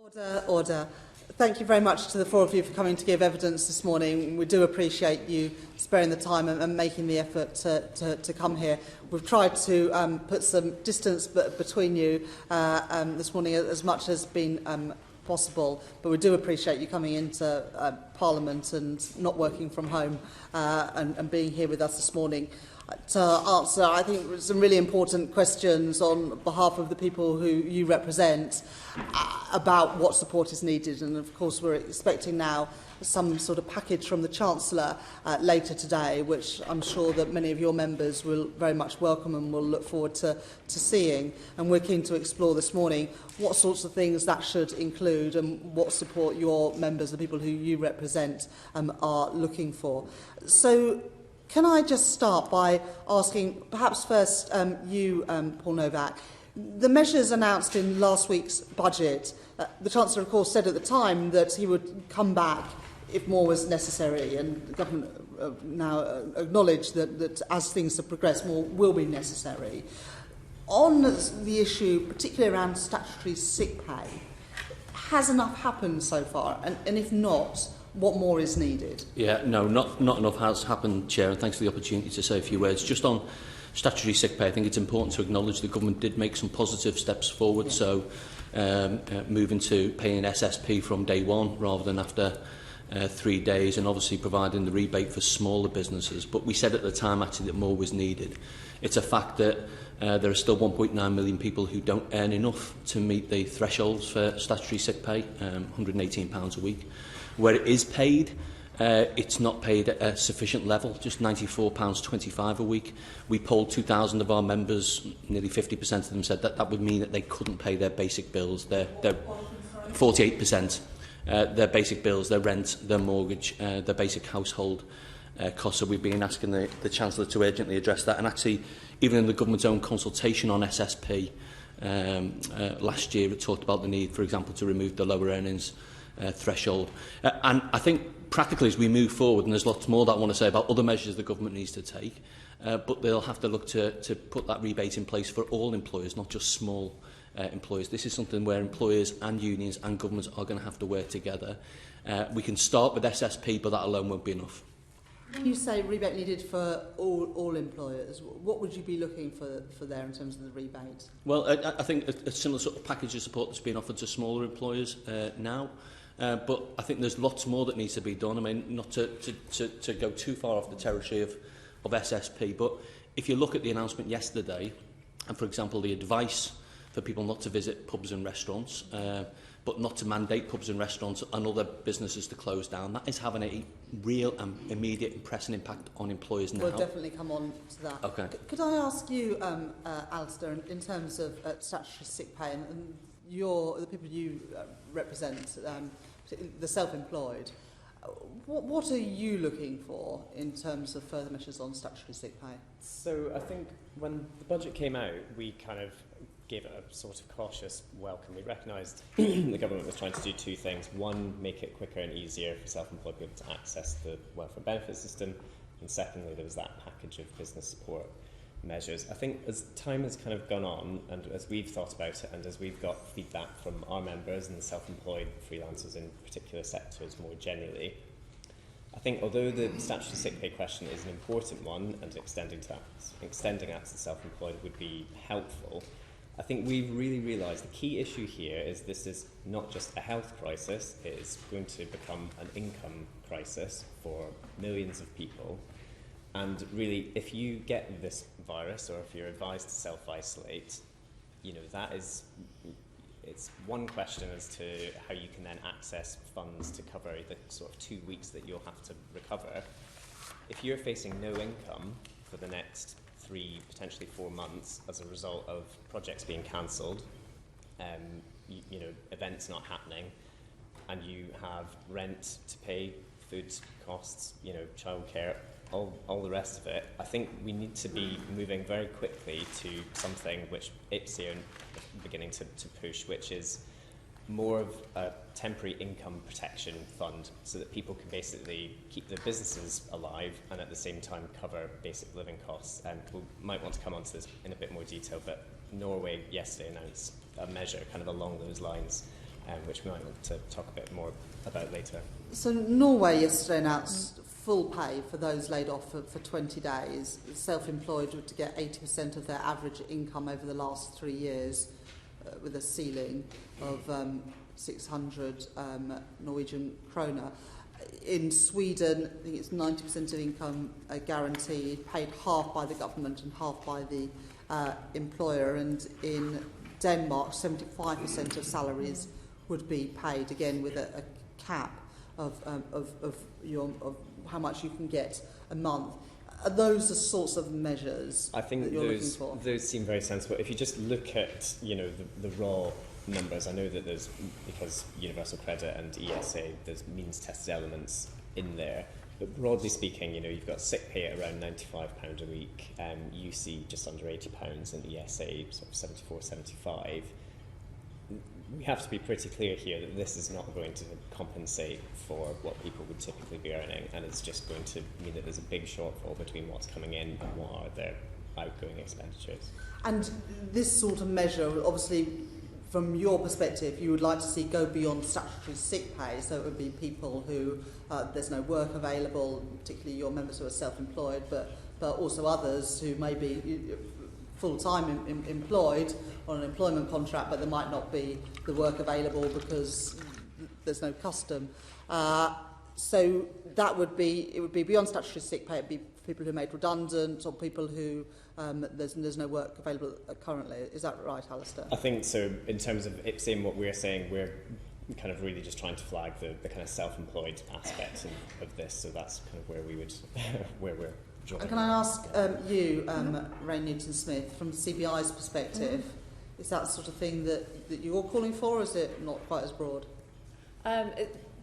Order, order. Thank you very much to the four of you for coming to give evidence this morning. We do appreciate you sparing the time and making the effort to come here. We've tried to put some distance between you this morning as much as been possible, but we do appreciate you coming into Parliament and not working from home and being here with us this morning to answer, I think, some really important questions on behalf of the people who you represent about what support is needed. And of course we're expecting now some sort of package from the Chancellor later today, which I'm sure that many of your members will very much welcome and will look forward to seeing. And we're keen to explore this morning what sorts of things that should include and what support your members, the people who you represent, are looking for. So can I just start by asking, perhaps first you, Paul Nowak, the measures announced in last week's budget, the Chancellor of course said at the time that he would come back if more was necessary, and the government now acknowledged that as things have progressed, more will be necessary. On the issue, particularly around statutory sick pay, has enough happened so far? And if not, what more is needed? Yeah, no, not enough has happened, Chair, and thanks for the opportunity to say a few words. Just on statutory sick pay, I think it's important to acknowledge the government did make some positive steps forward, so moving to paying SSP from day one rather than after 3 days, and obviously providing the rebate for smaller businesses. But we said at the time actually that more was needed. It's a fact that there are still 1.9 million people who don't earn enough to meet the thresholds for statutory sick pay, £118 a week. Where it is paid, it's not paid at a sufficient level, just £94.25 a week. We polled 2,000 of our members, nearly 50% of them said that would mean that they couldn't pay their basic bills, their 48%, their basic bills, their rent, their mortgage, their basic household costs. So we've been asking the Chancellor to urgently address that. And actually, even in the government's own consultation on SSP last year, it talked about the need, for example, to remove the lower earnings threshold. And I think practically as we move forward, and there's lots more that I want to say about other measures the government needs to take, but they'll have to look to put that rebate in place for all employers, not just small employers. This is something where employers and unions and governments are going to have to work together. We can start with SSP, but that alone won't be enough. When you say rebate needed for all employers, what would you be looking for there in terms of the rebate? Well, I think a similar sort of package of support that's being offered to smaller employers now. But I think there's lots more that needs to be done. I mean, not to go too far off the territory of SSP, but if you look at the announcement yesterday, and for example, the advice for people not to visit pubs and restaurants, but not to mandate pubs and restaurants and other businesses to close down, that is having a real and immediate and pressing impact on employers now. We'll definitely come on to that. Okay. Could I ask you, Alistair, in terms of statutory sick pay and the people you represent, the self-employed, what are you looking for in terms of further measures on statutory sick pay? So I think when the budget came out, we kind of gave it a sort of cautious welcome. We recognised the government was trying to do two things. One, make it quicker and easier for self-employed people to access the welfare benefit system. And secondly, there was that package of business support measures. I think as time has kind of gone on, and as we've thought about it, and as we've got feedback from our members and the self-employed freelancers in particular sectors more generally, I think although the statutory sick pay question is an important one, and extending that to the self-employed would be helpful, I think we've really realised the key issue here is this is not just a health crisis, it is going to become an income crisis for millions of people. And really, if you get this virus, or if you're advised to self-isolate, it's one question as to how you can then access funds to cover the sort of 2 weeks that you'll have to recover. If you're facing no income for the next 3, potentially 4 months as a result of projects being cancelled, events not happening, and you have rent to pay, food costs, childcare, all the rest of it, I think we need to be moving very quickly to something which IPSE are beginning to push, which is more of a temporary income protection fund so that people can basically keep their businesses alive and at the same time cover basic living costs. And we might want to come onto this in a bit more detail, but Norway yesterday announced a measure kind of along those lines. which we might want to talk a bit more about later. So Norway yesterday announced full pay for those laid off for 20 days. Self-employed were to get 80% of their average income over the last 3 years, with a ceiling of 600 Norwegian kroner. In Sweden, I think it's 90% of income guaranteed, paid half by the government and half by the employer. And in Denmark, 75% of salaries would be paid, again with a cap of how much you can get a month. Are those the sorts of measures I think that you're looking for? Those seem very sensible. If you just look at the raw numbers, I know that there's, because universal credit and ESA, there's means tested elements in there. But broadly speaking, you've got sick pay at around £95 a week, UC just under £80, and ESA sort of 74, 75. We have to be pretty clear here that this is not going to compensate for what people would typically be earning, and it's just going to mean that there's a big shortfall between what's coming in and what are their outgoing expenditures. And this sort of measure, obviously, from your perspective, you would like to see go beyond statutory sick pay, so it would be people who there's no work available, particularly your members who are self-employed, but also others who may be full-time employed on an employment contract, but there might not be the work available because there's no custom. So it would be beyond statutory sick pay. It'd be people who are made redundant or people who there's no work available currently. Is that right, Alistair? I think so. In terms of IPSE, what we're saying, we're kind of really just trying to flag the kind of self-employed aspect of this. So that's kind of where we would where we're drawing. And can I ask you, Ray Newton-Smith, from CBI's perspective, is that the sort of thing that you're calling for, or is it not quite as broad?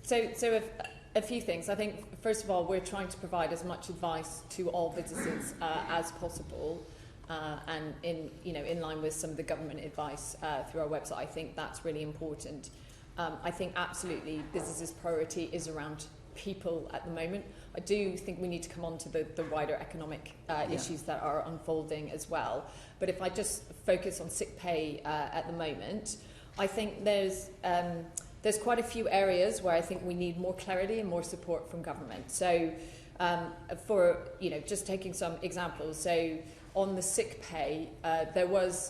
So a few things. I think, first of all, we're trying to provide as much advice to all businesses as possible, and in line with some of the government advice through our website. I think that's really important. I think absolutely businesses' priority is around people at the moment. I do think we need to come on to the wider economic issues that are unfolding as well. But if I just focus on sick pay at the moment, I think there's quite a few areas where I think we need more clarity and more support from government. So for just taking some examples, so on the sick pay,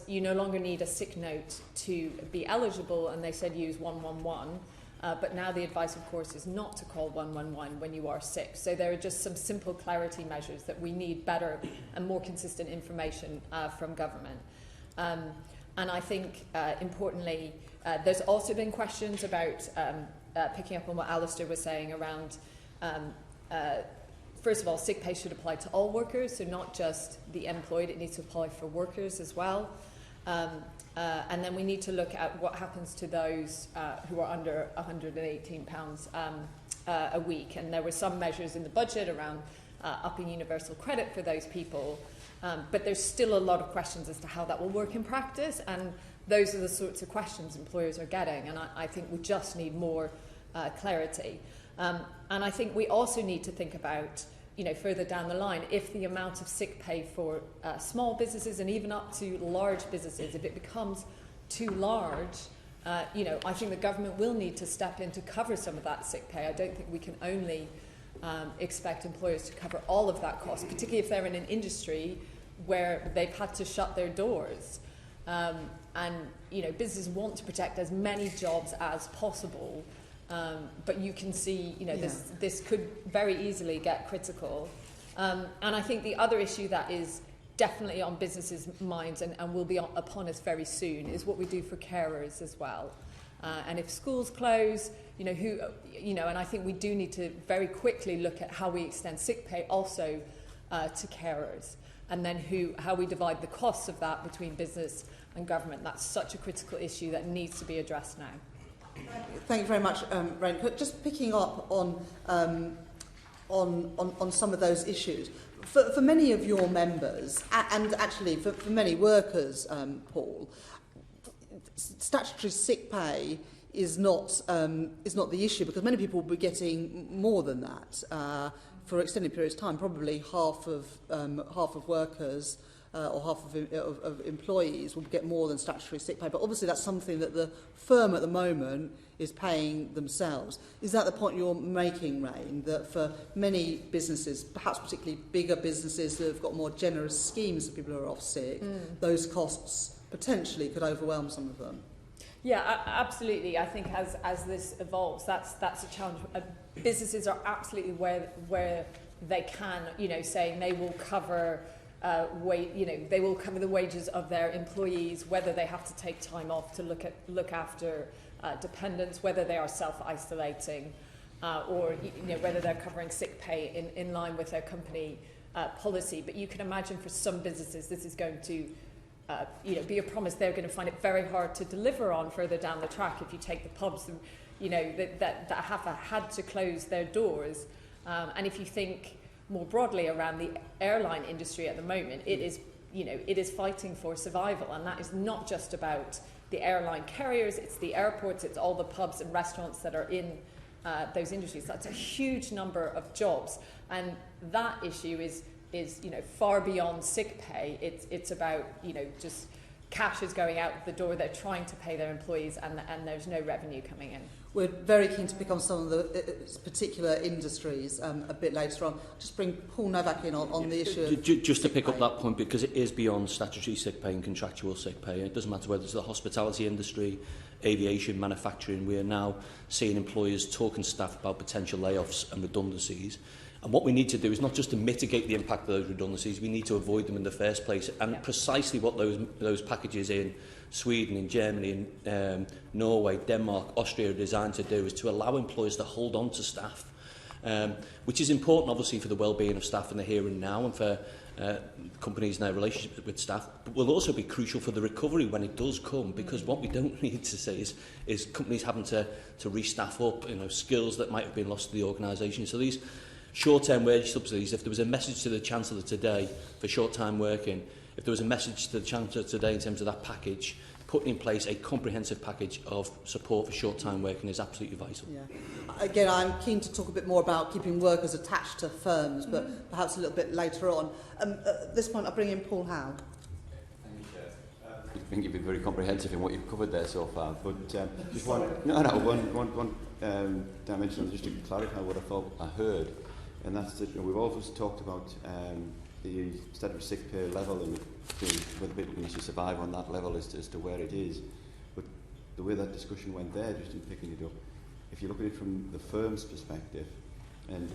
you no longer need a sick note to be eligible, and they said use 111. But now the advice, of course, is not to call 111 when you are sick. So there are just some simple clarity measures that we need better and more consistent information from government. And I think, importantly, there's also been questions about, picking up on what Alistair was saying around, first of all, sick pay should apply to all workers, so not just the employed, it needs to apply for workers as well. And then we need to look at what happens to those who are under £118 a week. And there were some measures in the budget around upping universal credit for those people. But there's still a lot of questions as to how that will work in practice. And those are the sorts of questions employers are getting. And I think we just need more clarity. And I think we also need to think about, further down the line, if the amount of sick pay for small businesses and even up to large businesses, if it becomes too large, I think the government will need to step in to cover some of that sick pay. I don't think we can only expect employers to cover all of that cost, particularly if they're in an industry where they've had to shut their doors. And businesses want to protect as many jobs as possible. But you can see, this could very easily get critical. And I think the other issue that is definitely on businesses' minds and will be upon us very soon is what we do for carers as well. And if schools close, and I think we do need to very quickly look at how we extend sick pay also to carers, and then how we divide the costs of that between business and government. That's such a critical issue that needs to be addressed now. Thank you very much, Rain. Just picking up on some of those issues. For many of your members, and actually for many workers, Paul, statutory sick pay is not the issue, because many people will be getting more than that for extended periods of time. Probably half of workers or half of employees will get more than statutory sick pay. But obviously that's something that the firm at the moment is paying themselves. Is that the point you're making, Rain, that for many businesses, perhaps particularly bigger businesses that have got more generous schemes for people who are off sick, those costs potentially could overwhelm some of them? Yeah, absolutely. I think as this evolves, that's a challenge. Businesses are absolutely where they can, saying they will cover they will cover the wages of their employees, whether they have to take time off to look after dependents, whether they are self-isolating, or whether they're covering sick pay in line with their company policy. But you can imagine for some businesses this is going to be a promise they're going to find it very hard to deliver on further down the track. If you take the pubs, that have had to close their doors, and if you think more broadly around the airline industry at the moment, it is fighting for survival, and that is not just about the airline carriers, it's the airports, it's all the pubs and restaurants that are in those industries. That's a huge number of jobs, and that issue is far beyond sick pay. It's about just cash is going out the door. They're trying to pay their employees, and there's no revenue coming in. We're very keen to pick on some of the particular industries a bit later on. Just bring Paul Nowak in on the issue of just to pick up that point, because it is beyond statutory sick pay and contractual sick pay. It doesn't matter whether it's the hospitality industry, aviation, manufacturing. We are now seeing employers talking to staff about potential layoffs and redundancies. And what we need to do is not just to mitigate the impact of those redundancies, we need to avoid them in the first place. And precisely what those packages in Sweden, in Germany, in Norway, Denmark, Austria are designed to do is to allow employers to hold on to staff, which is important obviously for the well-being of staff in the here and now and for companies and their relationship with staff, but will also be crucial for the recovery when it does come, because what we don't need to see is companies having to restaff up, skills that might have been lost to the organisation. So these short-term wage subsidies, if there was a message to the Chancellor today for short-time working, if there was a message to the Chancellor today in terms of that package, putting in place a comprehensive package of support for short-time working is absolutely vital. Yeah. Again, I'm keen to talk a bit more about keeping workers attached to firms, but perhaps a little bit later on. At this point, I'll bring in Paul Howe. Thank you, Chair. I think you've been very comprehensive in what you've covered there so far, but just one dimension, just to clarify what I thought I heard, and that's that we've always talked about the statutory sick pay level and whether people can actually survive on that level as to where it is. But the way that discussion went there, just in picking it up, if you look at it from the firm's perspective, and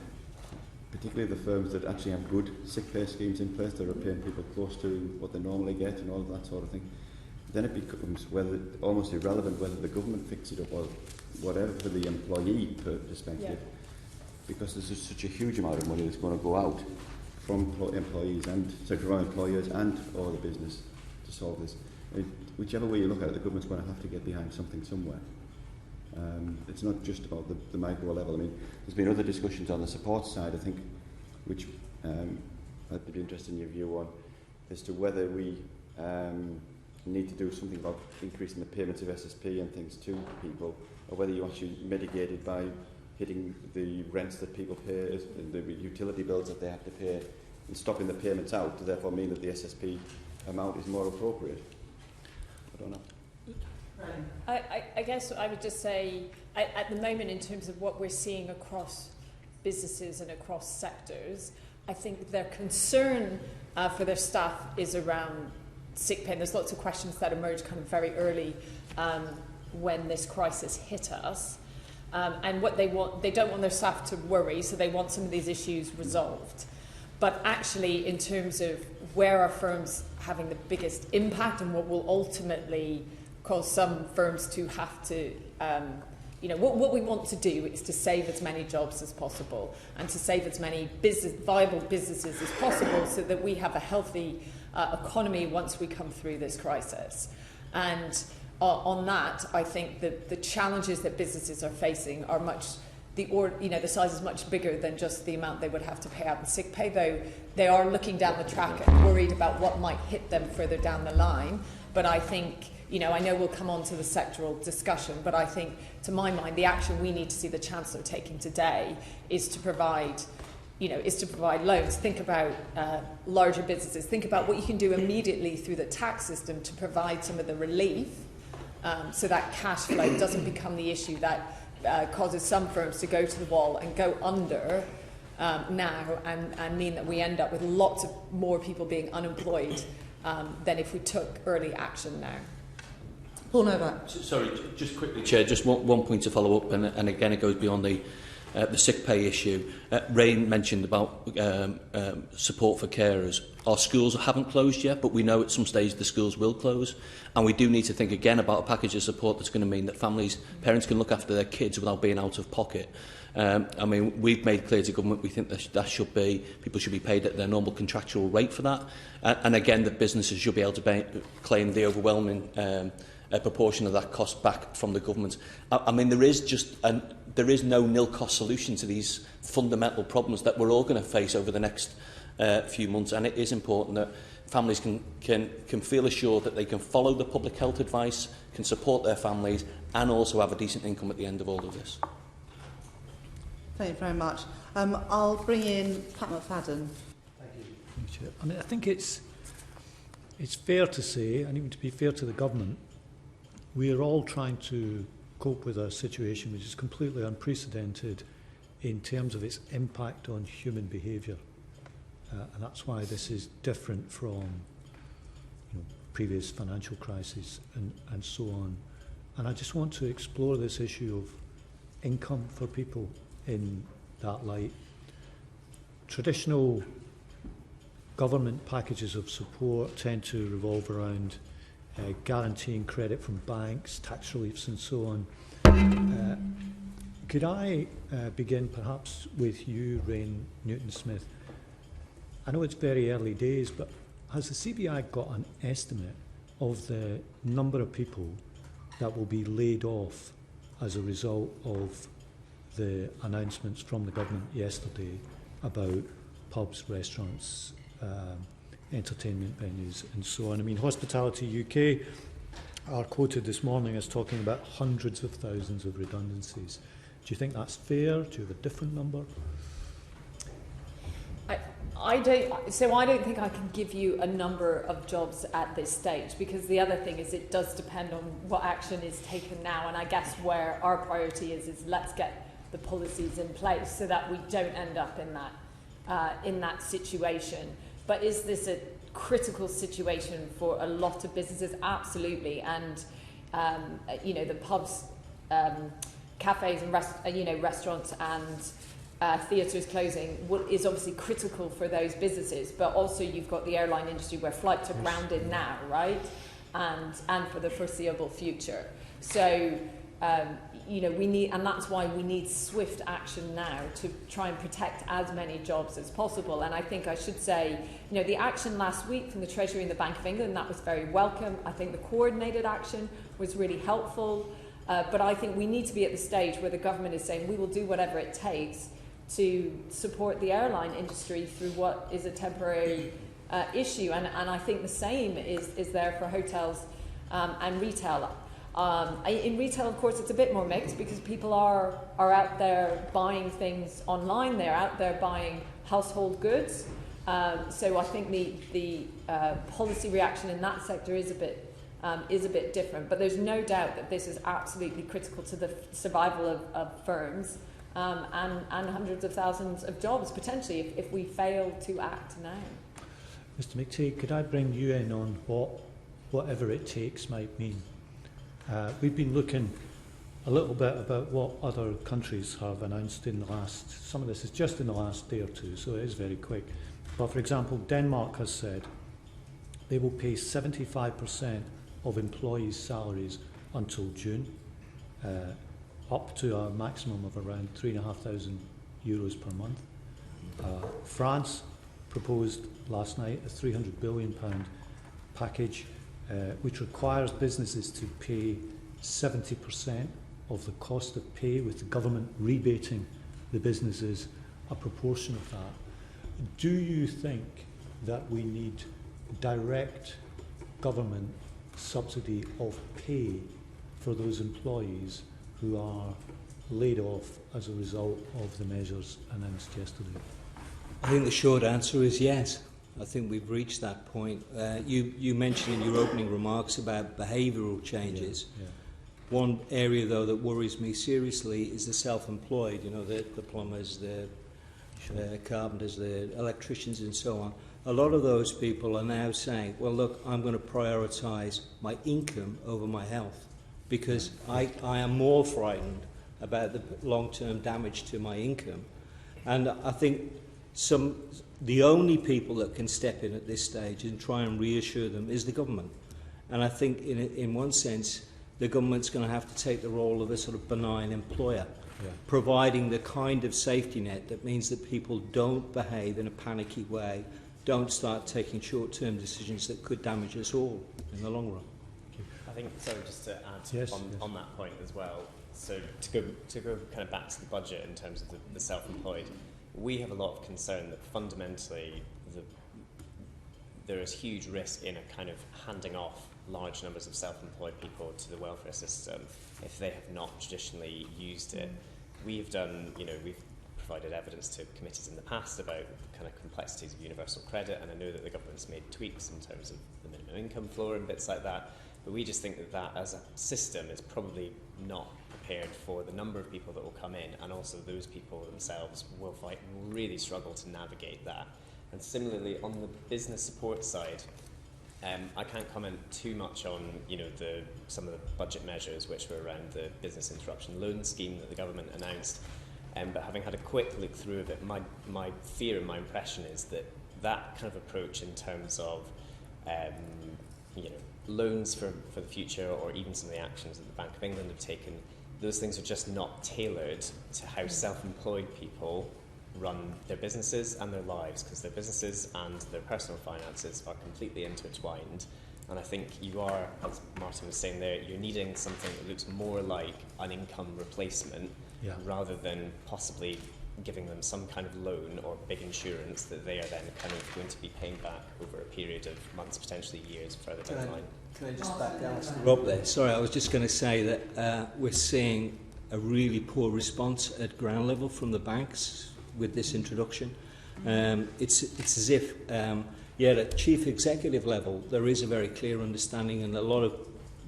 particularly the firms that actually have good sick pay schemes in place that are paying people close to what they normally get and all of that sort of thing, then it becomes almost irrelevant whether the government fixes it up or whatever for the employee perspective, because there's just such a huge amount of money that's going to go out from employees and from employers and or the business to solve this. I mean, whichever way you look at it, the government's going to have to get behind something somewhere. It's not just about the micro level. I mean, there's been other discussions on the support side, I think, which I'd be interested in your view on, as to whether we need to do something about increasing the payments of SSP and things to people, or whether you actually mitigate it by hitting the rents that people pay, the utility bills that they have to pay, and stopping the payments out to therefore mean that the SSP amount is more appropriate. I don't know. I guess I would just say, at the moment, in terms of what we're seeing across businesses and across sectors, I think their concern for their staff is around sick pay. And there's lots of questions that emerged kind of very early when this crisis hit us. And what they don't want their staff to worry, so they want some of these issues resolved. But actually, in terms of where are firms having the biggest impact and what will ultimately cause some firms to have to, what we want to do is to save as many jobs as possible and to save as many viable businesses as possible so that we have a healthy economy once we come through this crisis. And on that, I think that the challenges that businesses are facing are the size is much bigger than just the amount they would have to pay out in sick pay, though they are looking down the track and worried about what might hit them further down the line. But I think, I know we'll come on to the sectoral discussion, but I think, to my mind, the action we need to see the Chancellor taking today is to provide is to provide loans. Think about larger businesses. Think about what you can do immediately through the tax system to provide some of the relief, so that cash flow doesn't become the issue that causes some firms to go to the wall and go under now, and mean that we end up with lots of more people being unemployed than if we took early action now. Paul Nowak. Sorry, just quickly, Chair, just one point to follow up, and again it goes beyond the sick pay issue. Rain mentioned about support for carers. Our schools haven't closed yet, but we know at some stage the schools will close, and we do need to think again about a package of support that's going to mean that parents can look after their kids without being out of pocket. I mean, we've made clear to government we think that people should be paid at their normal contractual rate for that, and again that businesses should be able to claim the overwhelming proportion of that cost back from the government. I mean, there is no nil-cost solution to these fundamental problems that we're all going to face over the next few months, and it is important that families can feel assured that they can follow the public health advice, can support their families, and also have a decent income at the end of all of this. Thank you very much. I'll bring in Pat McFadden. Thank you. I mean, I think it's fair to say, and even to be fair to the government, we are all trying to cope with a situation which is completely unprecedented in terms of its impact on human behaviour. And that's why this is different from previous financial crises and so on. And I just want to explore this issue of income for people in that light. Traditional government packages of support tend to revolve around guaranteeing credit from banks, tax reliefs and so on. Could I begin perhaps with you, Rain Newton-Smith? I know it's very early days, but has the CBI got an estimate of the number of people that will be laid off as a result of the announcements from the government yesterday about pubs, restaurants, entertainment venues and so on? I mean, Hospitality UK are quoted this morning as talking about hundreds of thousands of redundancies. Do you think that's fair? Do you have a different number? I don't think I can give you a number of jobs at this stage, because the other thing is it does depend on what action is taken now, and I guess where our priority is let's get the policies in place so that we don't end up in that situation. But is this a critical situation for a lot of businesses? Absolutely. And the pubs, cafes and restaurants and theatres closing is obviously critical for those businesses, but also you've got the airline industry where flights are grounded now, right? And for the foreseeable future. So we need, and that's why we need swift action now to try and protect as many jobs as possible. And I think I should say, the action last week from the Treasury and the Bank of England, that was very welcome. I think the coordinated action was really helpful. But I think we need to be at the stage where the government is saying we will do whatever it takes to support the airline industry through what is a temporary issue. And I think the same is there for hotels and retail. In retail, of course, it's a bit more mixed because people are out there buying things online. They're out there buying household goods. So I think the policy reaction in that sector is a bit different. But there's no doubt that this is absolutely critical to the survival of firms and hundreds of thousands of jobs potentially if we fail to act now. Mr. McTague, could I bring you in on whatever it takes might mean? We've been looking a little bit about what other countries have announced in the last, some of this is just in the last day or two, so it is very quick. But for example, Denmark has said they will pay 75% of employees' salaries until June, up to a maximum of around €3,500 per month. France proposed last night a £300 billion package which requires businesses to pay 70% of the cost of pay, with the government rebating the businesses a proportion of that. Do you think that we need direct government subsidy of pay for those employees who are laid off as a result of the measures announced yesterday? I think the short answer is yes. I think we've reached that point. You mentioned in your opening remarks about behavioural changes. Yeah. One area, though, that worries me seriously is the self-employed, you know, the plumbers, the carpenters, the electricians and so on. A lot of those people are now saying, well, look, I'm going to prioritise my income over my health because I am more frightened about the long-term damage to my income. And I think the only people that can step in at this stage and try and reassure them is the government. And I think in one sense, the government's going to have to take the role of a sort of benign employer, providing the kind of safety net that means that people don't behave in a panicky way, don't start taking short-term decisions that could damage us all in the long run. I think, so just to add Yes, on that point as well, so to go kind of back to the budget in terms of the self-employed, we have a lot of concern that fundamentally there is huge risk in a kind of handing off large numbers of self-employed people to the welfare system if they have not traditionally used it. We've done, we've provided evidence to committees in the past about the kind of complexities of universal credit, and I know that the government's made tweaks in terms of the minimum income floor and bits like that, but we just think that as a system is probably not prepared for the number of people that will come in, and also those people themselves will really struggle to navigate that. And similarly, on the business support side, I can't comment too much on some of the budget measures which were around the business interruption loan scheme that the government announced. But having had a quick look through of it, my fear and my impression is that kind of approach in terms of loans for the future, or even some of the actions that the Bank of England have taken, those things are just not tailored to how self-employed people run their businesses and their lives, because their businesses and their personal finances are completely intertwined. And I think you are, as Martin was saying there, you're needing something that looks more like an income replacement rather than possibly giving them some kind of loan or big insurance that they are then kind of going to be paying back over a period of months, potentially years further down the line. Can I just back down Rob there? Sorry, I was just going to say that we're seeing a really poor response at ground level from the banks with this introduction. It's as if, at chief executive level, there is a very clear understanding and a lot of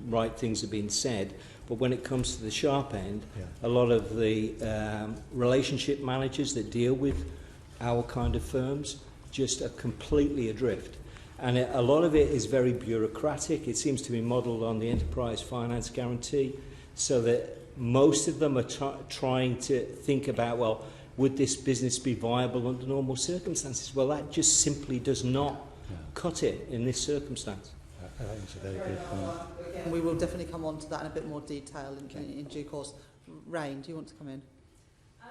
right things have been said, but when it comes to the sharp end, a lot of the relationship managers that deal with our kind of firms just are completely adrift. And a lot of it is very bureaucratic. It seems to be modelled on the enterprise finance guarantee, so that most of them are trying to think about, well, would this business be viable under normal circumstances? Well, that just simply does not cut it in this circumstance. I think it's a very good point. Again, we will definitely come on to that in a bit more detail in due course. Rain, do you want to come in? I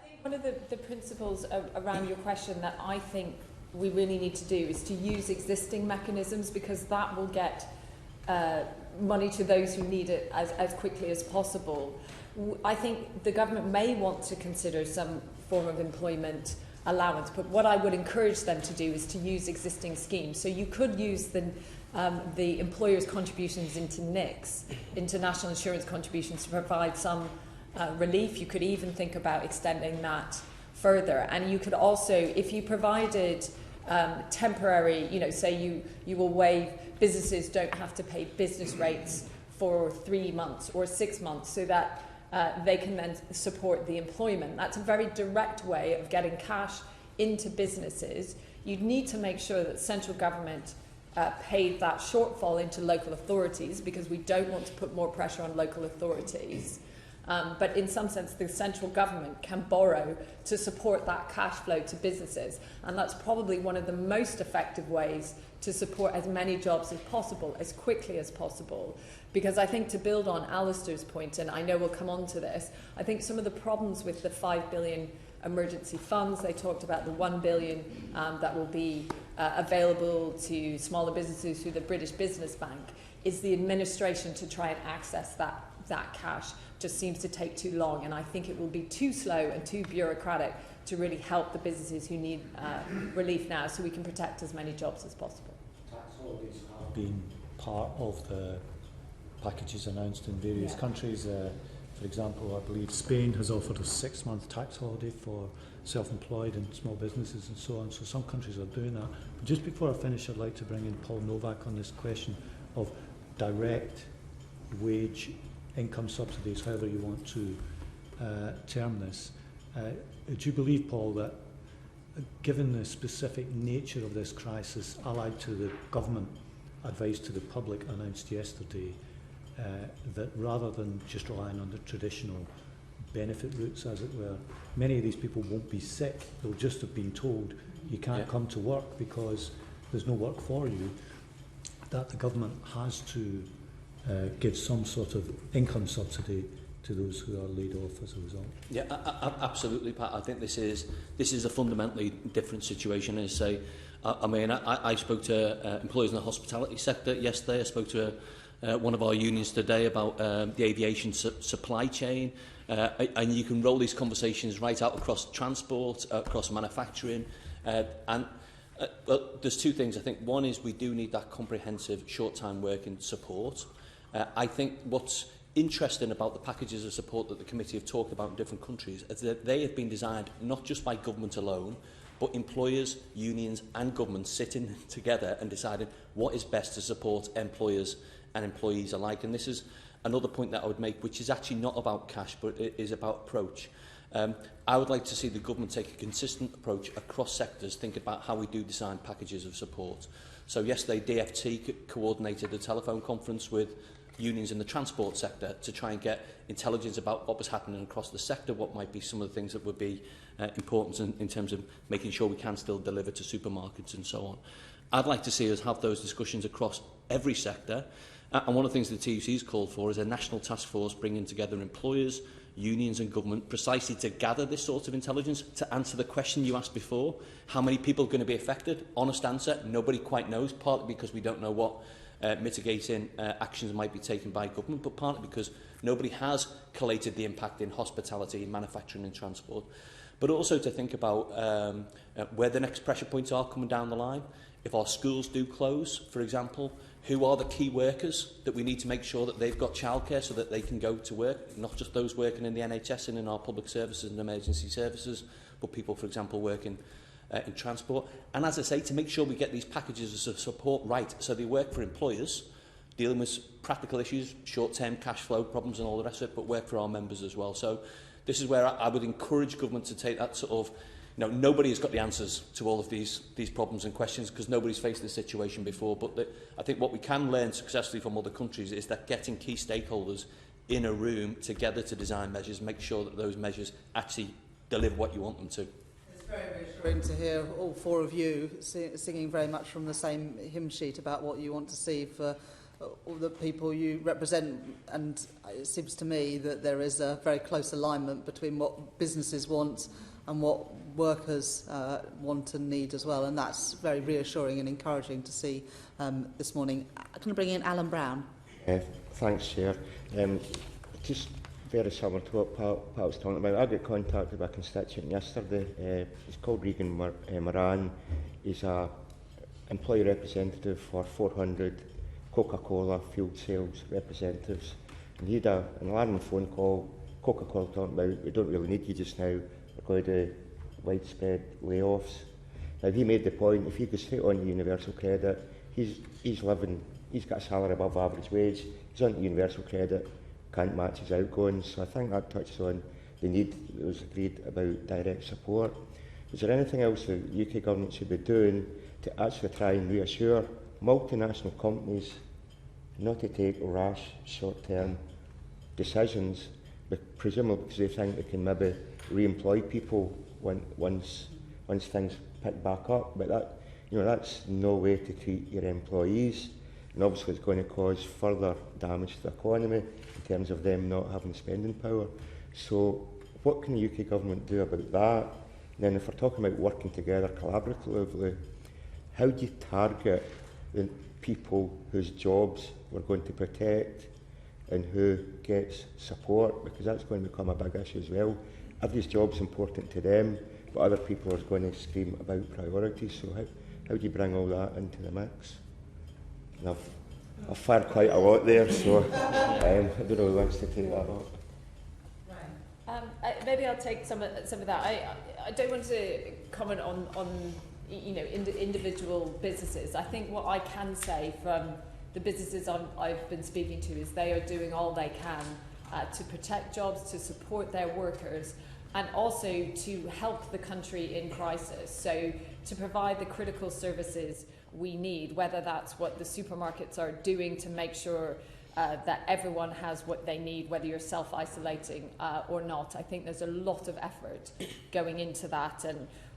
think one of the principles around your question that I think we really need to do is to use existing mechanisms, because that will get money to those who need it as quickly as possible. I think the government may want to consider some form of employment allowance, but what I would encourage them to do is to use existing schemes. So you could use the employer's contributions into NICs, into national insurance contributions, to provide some relief. You could even think about extending that further. And you could also, if you provided temporary, say you will waive, businesses don't have to pay business rates for 3 months or 6 months, so that they can then support the employment. That's a very direct way of getting cash into businesses. You'd need to make sure that central government paid that shortfall into local authorities, because we don't want to put more pressure on local authorities. But in some sense, the central government can borrow to support that cash flow to businesses. And that's probably one of the most effective ways to support as many jobs as possible, as quickly as possible. Because I think, to build on Alistair's point, and I know we'll come on to this, I think some of the problems with the 5 billion emergency funds, they talked about the 1 billion that will be available to smaller businesses through the British Business Bank, is the administration to try and access that cash just seems to take too long, and I think it will be too slow and too bureaucratic to really help the businesses who need relief now, so we can protect as many jobs as possible. Tax holidays have been part of the packages announced in various countries. For example, I believe Spain has offered a 6-month tax holiday for self-employed and small businesses and so on. So some countries are doing that. But just before I finish, I'd like to bring in Paul Nowak on this question of direct wage income subsidies, however you want to term this. Do you believe, Paul, that given the specific nature of this crisis, allied to the government advice to the public announced yesterday, that rather than just relying on the traditional benefit routes, as it were, many of these people won't be sick, they'll just have been told you can't come to work because there's no work for you, that the government has to give some sort of income subsidy to those who are laid off as a result? Yeah, absolutely, Pat. I think this is a fundamentally different situation. As I say, I spoke to employers in the hospitality sector yesterday. I spoke to one of our unions today about the aviation supply chain, and you can roll these conversations right out across transport, across manufacturing, and well, there's two things. I think one is we do need that comprehensive short-time working support. I think what's interesting about the packages of support that the committee have talked about in different countries is that they have been designed not just by government alone, but employers, unions and governments sitting together and deciding what is best to support employers and employees alike. And this is another point that I would make, which is actually not about cash, but it is about approach. I would like to see the government take a consistent approach across sectors, think about how we do design packages of support. So yesterday, DFT coordinated a telephone conference with unions in the transport sector to try and get intelligence about what was happening across the sector, what might be some of the things that would be important in terms of making sure we can still deliver to supermarkets and so on. I'd like to see us have those discussions across every sector. And one of the things the TUC has called for is a national task force bringing together employers, unions and government precisely to gather this sort of intelligence, to answer the question you asked before. How many people are going to be affected? Honest answer, nobody quite knows, partly because we don't know what mitigating actions might be taken by government, but partly because nobody has collated the impact in hospitality, manufacturing and transport. But also to think about where the next pressure points are coming down the line. If our schools do close, for example, who are the key workers that we need to make sure that they've got childcare so that they can go to work, not just those working in the NHS and in our public services and emergency services, but people, for example, working in transport. And as I say, to make sure we get these packages of support right so they work for employers, dealing with practical issues, short-term cash flow problems and all the rest of it, but work for our members as well. So this is where I would encourage government to take that sort of, nobody has got the answers to all of these problems and questions because nobody's faced this situation before. But I think what we can learn successfully from other countries is that getting key stakeholders in a room together to design measures, make sure that those measures actually deliver what you want them to. It's very reassuring to hear all four of you singing very much from the same hymn sheet about what you want to see for all the people you represent, and it seems to me that there is a very close alignment between what businesses want and what workers want and need as well, and that's very reassuring and encouraging to see this morning. Can I bring in Alan Brown? Thanks, Chair. Just very similar to what Pat was talking about. I got contacted by a constituent yesterday. He's called Regan Moran. He's an employee representative for 400 Coca-Cola field sales representatives. And he had an alarming phone call. Coca-Cola talking about, we don't really need you just now. We're going to do widespread layoffs. Now, he made the point, if he goes straight on to universal credit, he's got a salary above average wage, he's on universal credit, can't match his outgoings. So I think that touches on the need that was agreed about direct support. Is there anything else the UK government should be doing to actually try and reassure multinational companies not to take rash short-term decisions, but presumably because they think they can maybe re-employ people once things pick back up? But that's no way to treat your employees, and obviously it's going to cause further damage to the economy in terms of them not having spending power. So what can the UK government do about that? And then if we're talking about working together collaboratively, how do you target the people whose jobs we're going to protect and who gets support? Because that's going to become a big issue as well. Every job's important to them, but other people are going to scream about priorities. So how do you bring all that into the mix? And I've fired quite a lot there, so I don't know who wants to take that up. maybe I'll take some of that. I don't want to comment on individual businesses. I think what I can say from the businesses I've been speaking to is they are doing all they can to protect jobs, to support their workers, and also to help the country in crisis. So to provide the critical services we need, whether that's what the supermarkets are doing to make sure that everyone has what they need, whether you're self-isolating or not. I think there's a lot of effort going into that,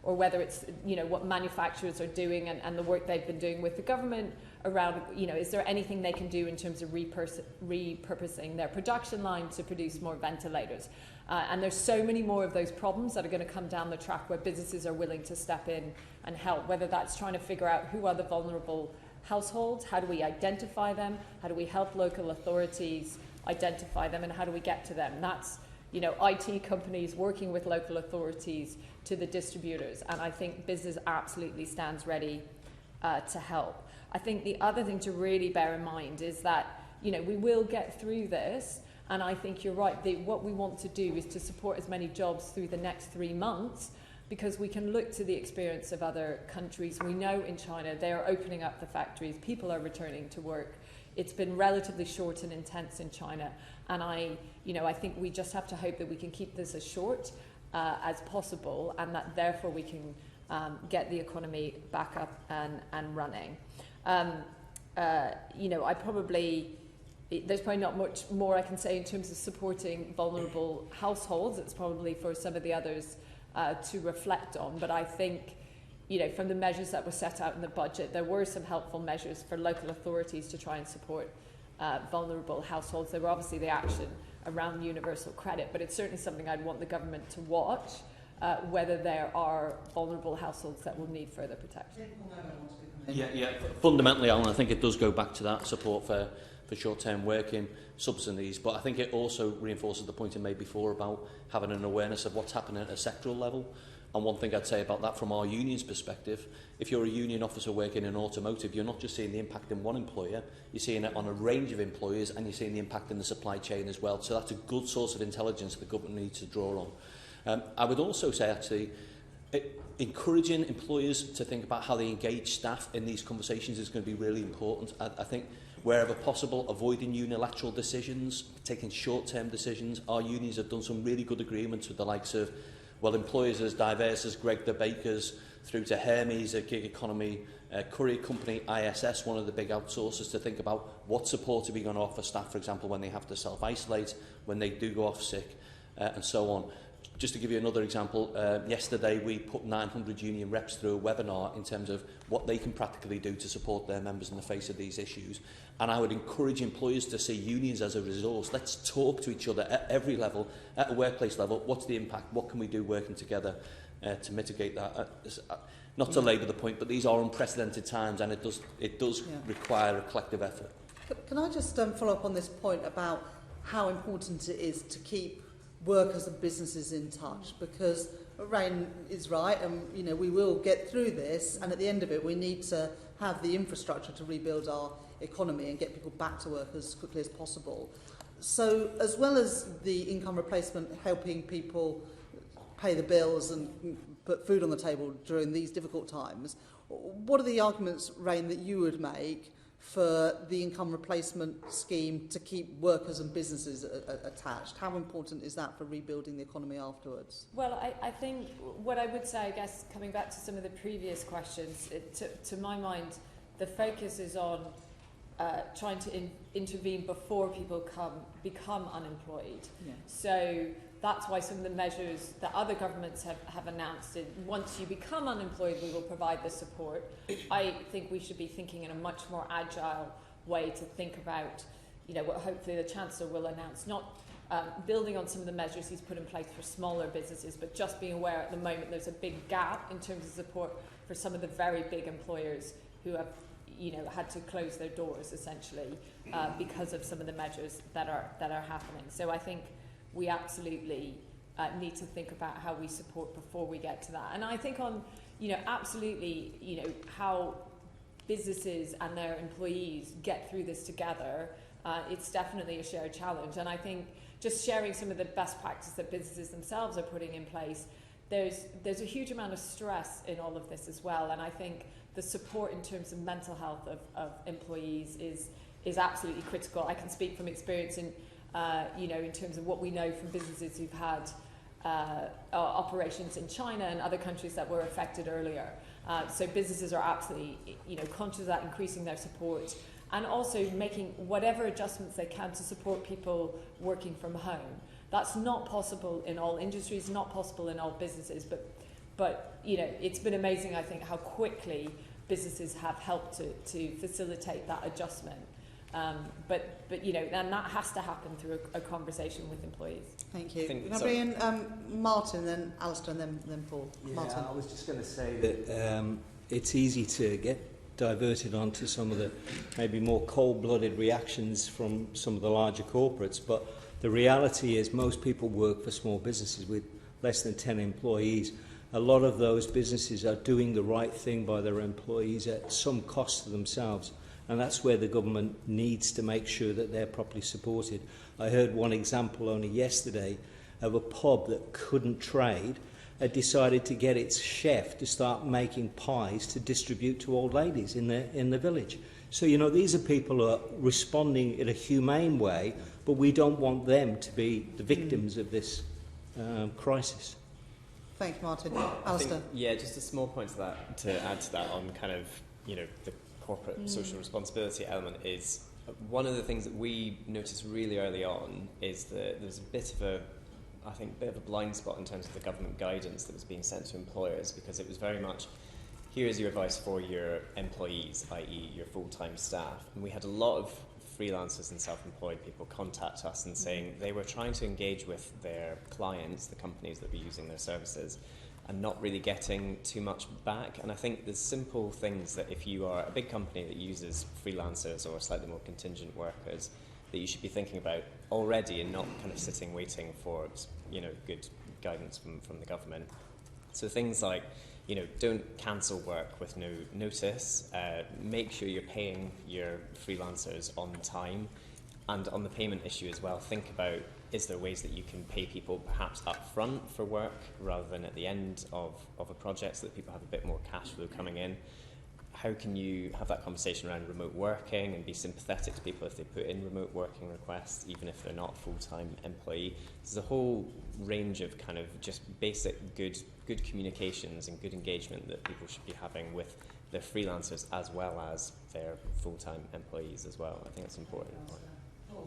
or whether it's what manufacturers are doing and the work they've been doing with the government around, is there anything they can do in terms of repurposing their production line to produce more ventilators? And there's so many more of those problems that are going to come down the track where businesses are willing to step in and help, whether that's trying to figure out who are the vulnerable households, how do we identify them, how do we help local authorities identify them, and how do we get to them? That's IT companies working with local authorities to the distributors, and I think business absolutely stands ready to help. I think the other thing to really bear in mind is that we will get through this, and I think you're right, what we want to do is to support as many jobs through the next 3 months, because we can look to the experience of other countries. We know in China they are opening up the factories, people are returning to work. It's been relatively short and intense in China, and I think we just have to hope that we can keep this as short as possible, and that therefore we can get the economy back up and running. There's probably not much more I can say in terms of supporting vulnerable households. It's probably for some of the others to reflect on, but I think from the measures that were set out in the budget, there were some helpful measures for local authorities to try and support vulnerable households. There were obviously the action around universal credit, but it's certainly something I'd want the government to watch, whether there are vulnerable households that will need further protection. Yeah. Fundamentally, Alan, I think it does go back to that support for short-term working subsidies, but I think it also reinforces the point I made before about having an awareness of what's happening at a sectoral level. And one thing I'd say about that from our union's perspective, if you're a union officer working in automotive, you're not just seeing the impact in one employer, you're seeing it on a range of employers, and you're seeing the impact in the supply chain as well. So that's a good source of intelligence that the government needs to draw on. I would also say, actually, encouraging employers to think about how they engage staff in these conversations is going to be really important. I think wherever possible, avoiding unilateral decisions, taking short-term decisions. Our unions have done some really good agreements with the likes of, employers as diverse as Greg the Bakers, through to Hermes, a gig economy courier company, ISS, one of the big outsourcers, to think about what support are we going to offer staff, for example, when they have to self-isolate, when they do go off sick, and so on. Just to give you another example, yesterday we put 900 union reps through a webinar in terms of what they can practically do to support their members in the face of these issues. And I would encourage employers to see unions as a resource. Let's talk to each other at every level, at a workplace level. What's the impact? What can we do working together to mitigate that? Not to labour the point, but these are unprecedented times, and it does require a collective effort. Can I just follow up on this point about how important it is to keep workers and businesses in touch, because Rain is right, and we will get through this, and at the end of it we need to have the infrastructure to rebuild our economy and get people back to work as quickly as possible. So as well as the income replacement helping people pay the bills and put food on the table during these difficult times, what are the arguments, Rain, that you would make for the income replacement scheme to keep workers and businesses attached? How important is that for rebuilding the economy afterwards? Well, I think what I would say, I guess, coming back to some of the previous questions, to my mind, the focus is on trying to intervene before people become unemployed. Yeah. So that's why some of the measures that other governments have announced, once you become unemployed, we will provide the support. I think we should be thinking in a much more agile way to think about, what hopefully the Chancellor will announce, not building on some of the measures he's put in place for smaller businesses, but just being aware at the moment there's a big gap in terms of support for some of the very big employers who have had to close their doors essentially because of some of the measures that are happening. So I think we absolutely need to think about how we support before we get to that. And I think on, absolutely, how businesses and their employees get through this together, it's definitely a shared challenge. And I think, just sharing some of the best practice that businesses themselves are putting in place, there's a huge amount of stress in all of this as well, and I think the support in terms of mental health of employees is absolutely critical. I can speak from experience in in terms of what we know from businesses who've had operations in China and other countries that were affected earlier. So businesses are absolutely conscious of that, increasing their support, and also making whatever adjustments they can to support people working from home. That's not possible in all industries, not possible in all businesses, but it's been amazing, I think, how quickly businesses have helped to facilitate that adjustment. But and that has to happen through a conversation with employees. Thank you. Can I bring in Martin, then Alistair, and then Paul? Yeah, Martin. I was just going to say that it's easy to get diverted onto some of the maybe more cold-blooded reactions from some of the larger corporates, but the reality is most people work for small businesses with less than 10 employees. A lot of those businesses are doing the right thing by their employees at some cost to themselves, and that's where the government needs to make sure that they're properly supported. I heard one example only yesterday of a pub that couldn't trade had decided to get its chef to start making pies to distribute to old ladies in the village. So, these are people who are responding in a humane way, but we don't want them to be the victims of this crisis. Thank you, Martin. Alistair. Just a small point to add to that on kind of, the corporate social responsibility element is one of the things that we noticed really early on is that there's a bit of a blind spot in terms of the government guidance that was being sent to employers, because it was very much, here is your advice for your employees, i.e. your full-time staff. And we had a lot of freelancers and self-employed people contact us and saying they were trying to engage with their clients, the companies that were using their services, and not really getting too much back. And I think there's simple things that if you are a big company that uses freelancers or slightly more contingent workers, that you should be thinking about already and not kind of sitting waiting for good guidance from the government. So things like don't cancel work with no notice. Make sure you're paying your freelancers on time. And on the payment issue as well, think about, is there ways that you can pay people perhaps up front for work rather than at the end of a project, so that people have a bit more cash flow coming in? How can you have that conversation around remote working and be sympathetic to people if they put in remote working requests, even if they're not a full-time employee? There's a whole range of kind of just basic good communications and good engagement that people should be having with their freelancers as well as their full-time employees as well. I think that's important.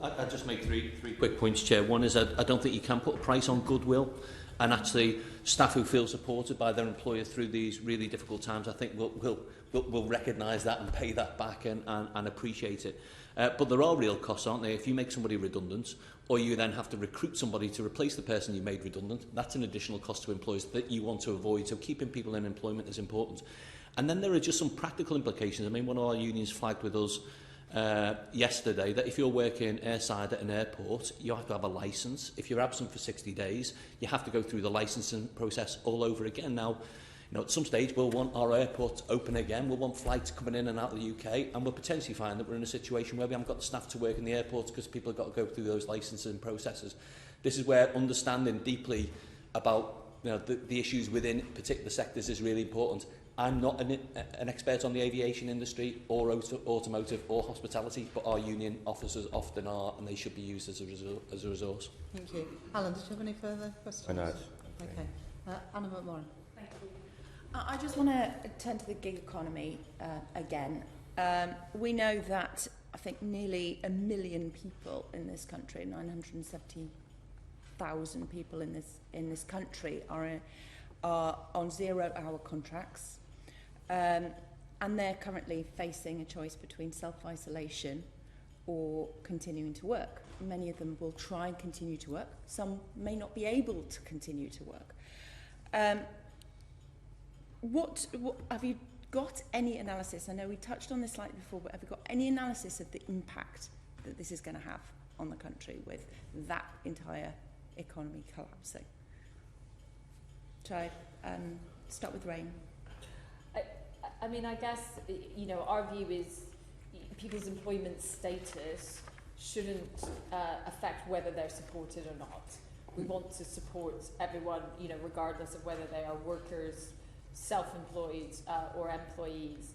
I'll just make three quick points, Chair. One is I don't think you can put a price on goodwill, and actually staff who feel supported by their employer through these really difficult times, I think will recognise that and pay that back and appreciate it. But there are real costs, aren't there? If you make somebody redundant, or you then have to recruit somebody to replace the person you made redundant, that's an additional cost to employers that you want to avoid. So keeping people in employment is important. And then there are just some practical implications. I mean, one of our unions flagged with us yesterday that if you're working airside at an airport, you have to have a licence. If you're absent for 60 days, you have to go through the licensing process all over again. Now, at some stage, we'll want our airports open again. We'll want flights coming in and out of the UK, and we'll potentially find that we're in a situation where we haven't got the staff to work in the airports because people have got to go through those licensing processes. This is where understanding deeply about the issues within particular sectors is really important. I'm not an expert on the aviation industry or automotive or hospitality, but our union officers often are, and they should be used as a resource. Thank you. Alan, did you have any further questions? No. Okay. Anna McMorrin. Thank you. I just want to turn to the gig economy again. We know that I think nearly 1 million people in this country, 970,000 people in this country are on 0-hour contracts. And they're currently facing a choice between self-isolation or continuing to work. Many of them will try and continue to work. Some may not be able to continue to work. What have you got any analysis? I know we touched on this slightly before, but have you got any analysis of the impact that this is going to have on the country with that entire economy collapsing? Shall I start with Rain? I mean, I guess, our view is people's employment status shouldn't affect whether they're supported or not. We want to support everyone, you know, regardless of whether they are workers, self-employed or employees.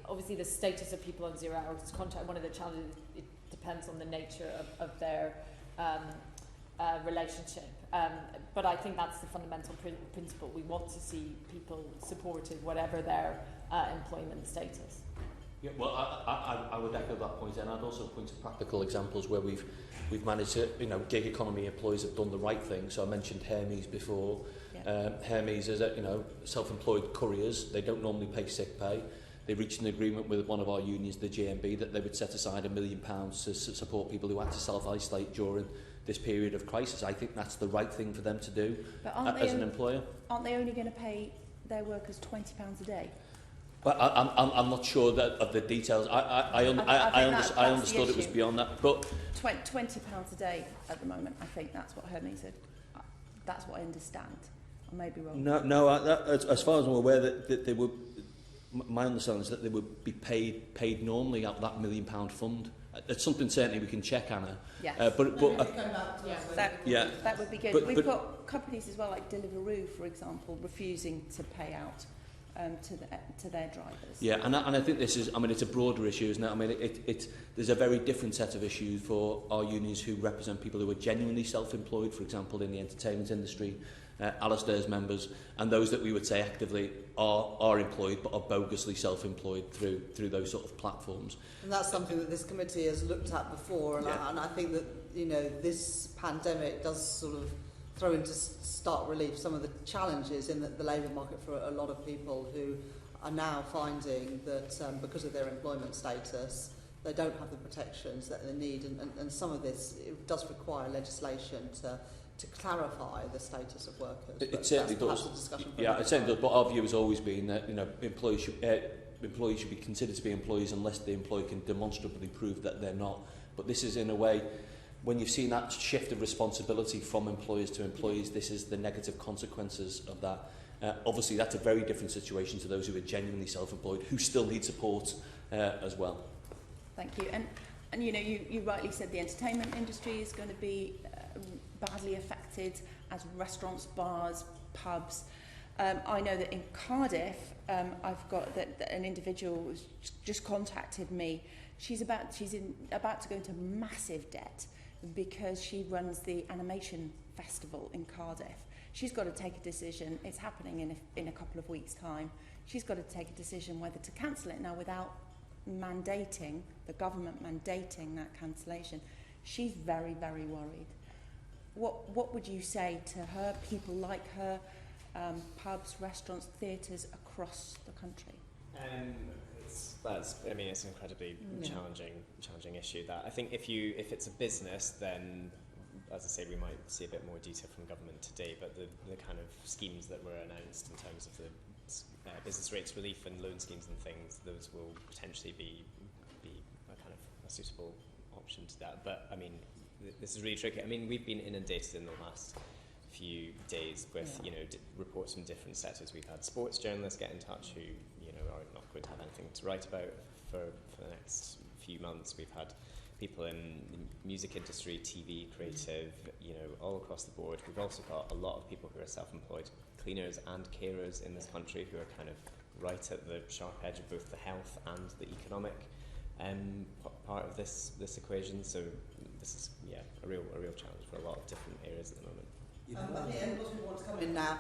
Obviously, the status of people on zero hours contract, one of the challenges, it depends on the nature of their relationship. But I think that's the fundamental principle. We want to see people supported, whatever their employment status. Yeah, well, I would echo that point, and I'd also point to practical examples where we've managed to, you know, gig economy employees have done the right thing. So I mentioned Hermes before. Yeah. Hermes is, you know, self-employed couriers. They don't normally pay sick pay. They reached an agreement with one of our unions, the GMB, that they would set aside £1 million to support people who had to self-isolate during this period of crisis. I think that's the right thing for them to do as an employer. Aren't they only going to pay their workers £20 a day? Well, I'm not sure that of the details. I understood it was beyond that, but £20 a day at the moment. I think that's what Hermes said. That's what I understand. I may be wrong. No. As far as I'm aware, that they would. My understanding is that they would be paid normally out that £1 million fund. It's something certainly we can check, Anna. Yes. That would be good. We've got companies as well, like Deliveroo, for example, refusing to pay out to their drivers. Yeah, and I think this is, I mean, it's a broader issue, isn't it? I mean, there's a very different set of issues for our unions who represent people who are genuinely self-employed, for example, in the entertainment industry, Alistair's members, and those that we would say actively are employed but are bogusly self-employed through those sort of platforms. And that's something that this committee has looked at before, and, yeah. and I think that, you know, this pandemic does sort of throw into stark relief some of the challenges in the labour market for a lot of people who are now finding that because of their employment status, they don't have the protections that they need, and some of this, it does require legislation to clarify the status of workers. It certainly does. Yeah, it certainly does. But our view has always been that, you know, employees should be considered to be employees unless the employer can demonstrably prove that they're not. But this is, in a way, when you've seen that shift of responsibility from employers to employees, this is the negative consequences of that. Obviously, that's a very different situation to those who are genuinely self-employed, who still need support as well. Thank you. And you know, you rightly said the entertainment industry is going to be badly affected, as restaurants, bars, pubs. I know that in Cardiff, I've got that an individual who's just contacted me. She's about to go into massive debt because she runs the animation festival in Cardiff. She's got to take a decision. It's happening in a couple of weeks' time. She's got to take a decision whether to cancel it now without mandating, the government mandating that cancellation. She's very, very worried. What would you say to her, people like her, pubs, restaurants, theatres across the country? I mean, it's an incredibly challenging issue. That I think if it's a business, then, as I say, we might see a bit more detail from government today. But the kind of schemes that were announced in terms of the business rates relief and loan schemes and things, those will potentially be a kind of a suitable option to that. But I mean, this is really tricky. I mean, we've been inundated in the last few days with reports from different sectors. We've had sports journalists get in touch who are not going to have anything to write about for the next few months. We've had people in the music industry, TV, creative, all across the board. We've also got a lot of people who are self-employed, cleaners and carers in this country, who are kind of right at the sharp edge of both the health and the economic part of this equation. So this is a real challenge for a lot of different areas at the moment. I think anybody who wants to come in now,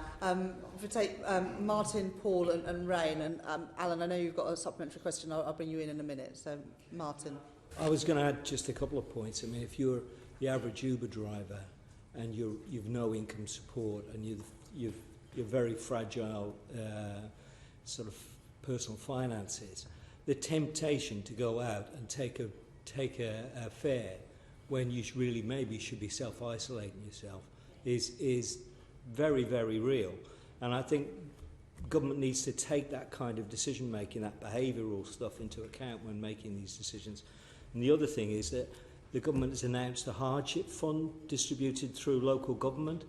if we take Martin, Paul and Rain, and Alan, I know you've got a supplementary question, I'll bring you in a minute. So Martin. I was going to add just a couple of points. I mean, if you're the average Uber driver and you've no income support and you're very fragile sort of personal finances, the temptation to go out and take a fare when you really maybe should be self-isolating yourself is very, very real. And I think government needs to take that kind of decision making, that behavioural stuff into account when making these decisions. And the other thing is that the government has announced a hardship fund distributed through local government.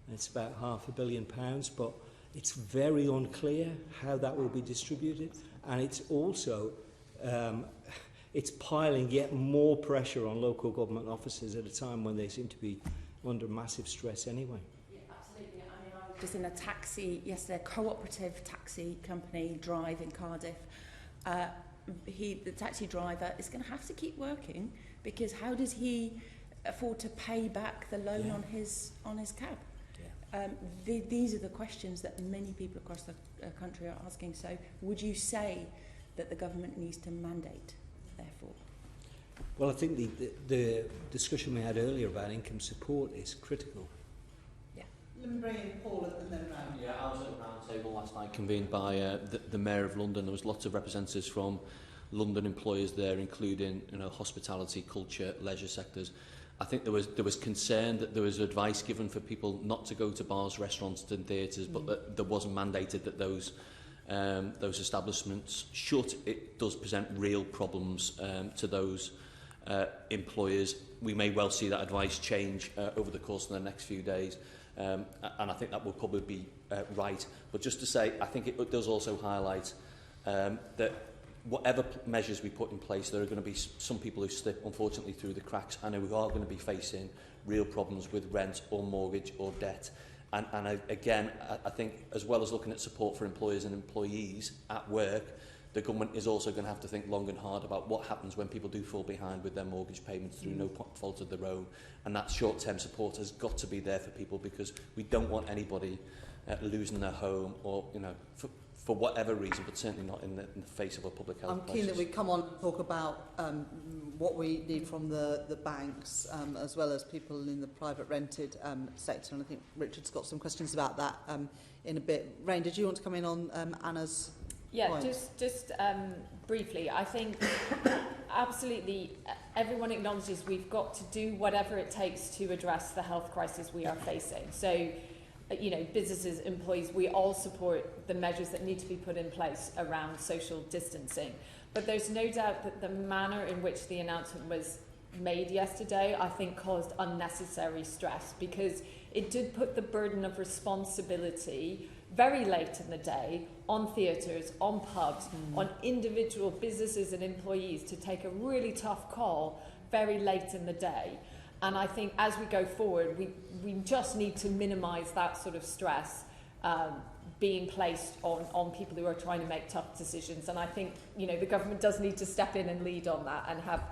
And it's about £500 million, but it's very unclear how that will be distributed. And it's also it's piling yet more pressure on local government offices at a time when they seem to be under massive stress anyway. Yeah, absolutely. I mean, I was just in a taxi yesterday, a cooperative taxi company drive in Cardiff. The taxi driver is going to have to keep working because how does he afford to pay back the loan on his cab? These are the questions that many people across the country are asking. So would you say that the government needs to mandate, therefore? Well, I think the discussion we had earlier about income support is critical. Yeah. Let me bring in Paul and then round. Yeah, I was at a round table last night convened by the Mayor of London. There was lots of representatives from London employers there, including hospitality, culture, leisure sectors. I think there was concern that there was advice given for people not to go to bars, restaurants and theatres, but that there wasn't mandated that those establishments shut. It does present real problems to those employers. We may well see that advice change over the course of the next few days, and I think that will probably be right. But just to say, I think it does also highlight that whatever measures we put in place, there are going to be some people who slip, unfortunately, through the cracks, and who are going to be facing real problems with rent or mortgage or debt. And again, I think, as well as looking at support for employers and employees at work, the government is also going to have to think long and hard about what happens when people do fall behind with their mortgage payments through no fault of their own. And that short-term support has got to be there for people, because we don't want anybody losing their home or, for whatever reason, but certainly not in the face of a public health crisis. I'm keen that we come on and talk about what we need from the banks, as well as people in the private rented sector. And I think Richard's got some questions about that in a bit. Rain, did you want to come in on Anna's point? just briefly, I think absolutely everyone acknowledges we've got to do whatever it takes to address the health crisis we are facing. So, businesses, employees, we all support the measures that need to be put in place around social distancing. But there's no doubt that the manner in which the announcement was made yesterday, I think, caused unnecessary stress, because it did put the burden of responsibility very late in the day on theatres, on pubs, on individual businesses and employees to take a really tough call very late in the day. And I think as we go forward, we just need to minimise that sort of stress being placed on people who are trying to make tough decisions. And I think, the government does need to step in and lead on that and have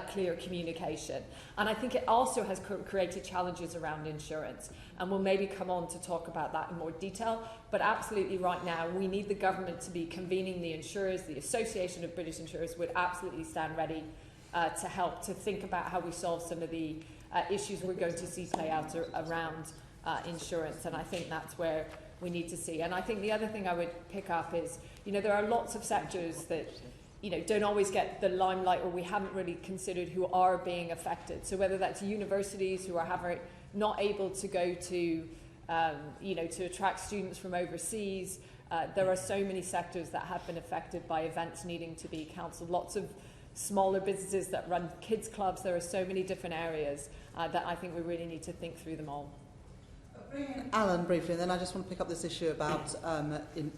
clear communication. And I think it also has created challenges around insurance. And we'll maybe come on to talk about that in more detail. But absolutely right now, we need the government to be convening the insurers. The Association of British Insurers would absolutely stand ready to help to think about how we solve some of the issues we're going to see play out around insurance. And I think that's where we need to see. And I think the other thing I would pick up is, there are lots of sectors that, don't always get the limelight, or we haven't really considered who are being affected. So whether that's universities who are not able to go to, to attract students from overseas, there are so many sectors that have been affected by events needing to be cancelled. Lots of smaller businesses that run kids clubs. There are so many different areas that I think we really need to think through them all. Alan, briefly, and then I just want to pick up this issue about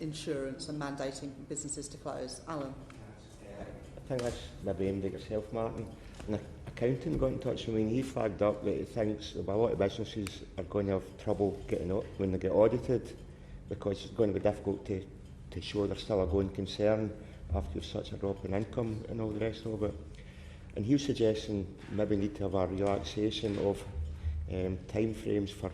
insurance and mandating businesses to close. Alan. I think that's maybe aimed at yourself, Martin. An accountant got in touch with me, and he flagged up that he thinks that a lot of businesses are going to have trouble getting up when they get audited, because it's going to be difficult to show they're still a going concern after such a drop in income and all the rest of it. And he was suggesting maybe need to have a relaxation of time frames for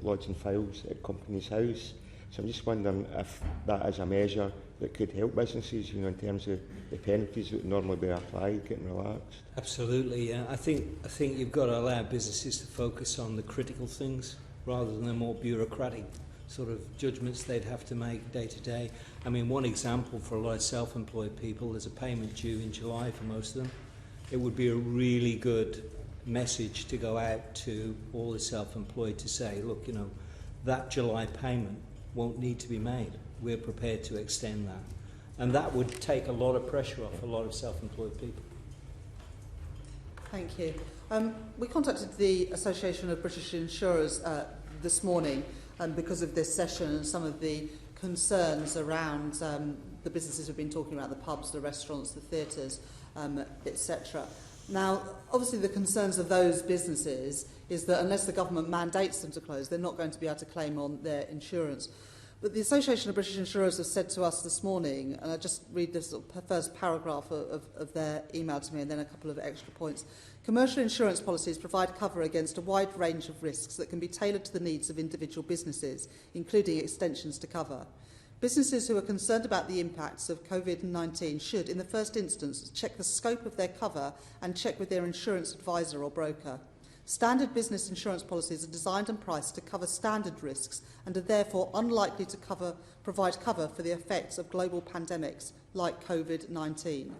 lodging files at Companies House. So I'm just wondering if that is a measure that could help businesses, in terms of the penalties that would normally be applied, getting relaxed. Absolutely, yeah. I think you've got to allow businesses to focus on the critical things rather than the more bureaucratic sort of judgments they'd have to make day to day. I mean, one example for a lot of self-employed people, there's a payment due in July for most of them. It would be a really good message to go out to all the self-employed to say, look, that July payment won't need to be made. We're prepared to extend that. And that would take a lot of pressure off a lot of self-employed people. Thank you. We contacted the Association of British Insurers this morning because of this session and some of the concerns around the businesses we've been talking about, the pubs, the restaurants, the theatres, etc. Now, obviously the concerns of those businesses is that unless the government mandates them to close, they're not going to be able to claim on their insurance. But the Association of British Insurers have said to us this morning, and I just read this first paragraph of their email to me and then a couple of extra points. Commercial insurance policies provide cover against a wide range of risks that can be tailored to the needs of individual businesses, including extensions to cover. Businesses who are concerned about the impacts of COVID-19 should, in the first instance, check the scope of their cover and check with their insurance advisor or broker. Standard business insurance policies are designed and priced to cover standard risks and are therefore unlikely to provide cover for the effects of global pandemics like COVID-19.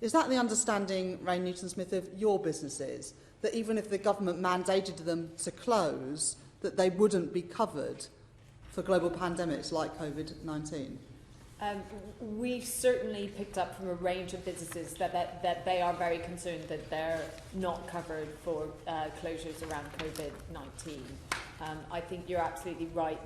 Is that the understanding, Ray Newton-Smith, of your businesses, that even if the government mandated them to close, that they wouldn't be covered for global pandemics like COVID-19? We've certainly picked up from a range of businesses that they are very concerned that they're not covered for closures around COVID-19. I think you're absolutely right.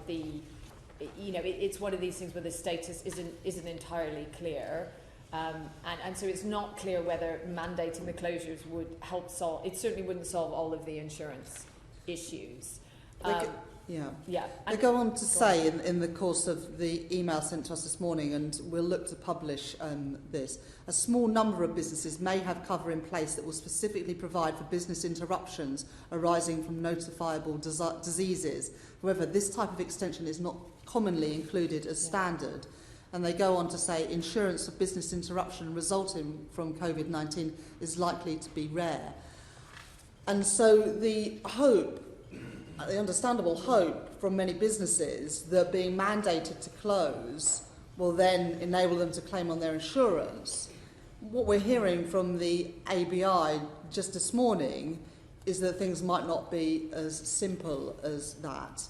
It's one of these things where the status isn't entirely clear, and so it's not clear whether mandating the closures would help solve. It certainly wouldn't solve all of the insurance issues. They go on to say in the course of the email sent to us this morning, and we'll look to publish this, a small number of businesses may have cover in place that will specifically provide for business interruptions arising from notifiable diseases. However, this type of extension is not commonly included as standard. And they go on to say insurance of business interruption resulting from COVID-19 is likely to be rare. And so the understandable hope from many businesses that being mandated to close will then enable them to claim on their insurance. What we're hearing from the ABI just this morning is that things might not be as simple as that.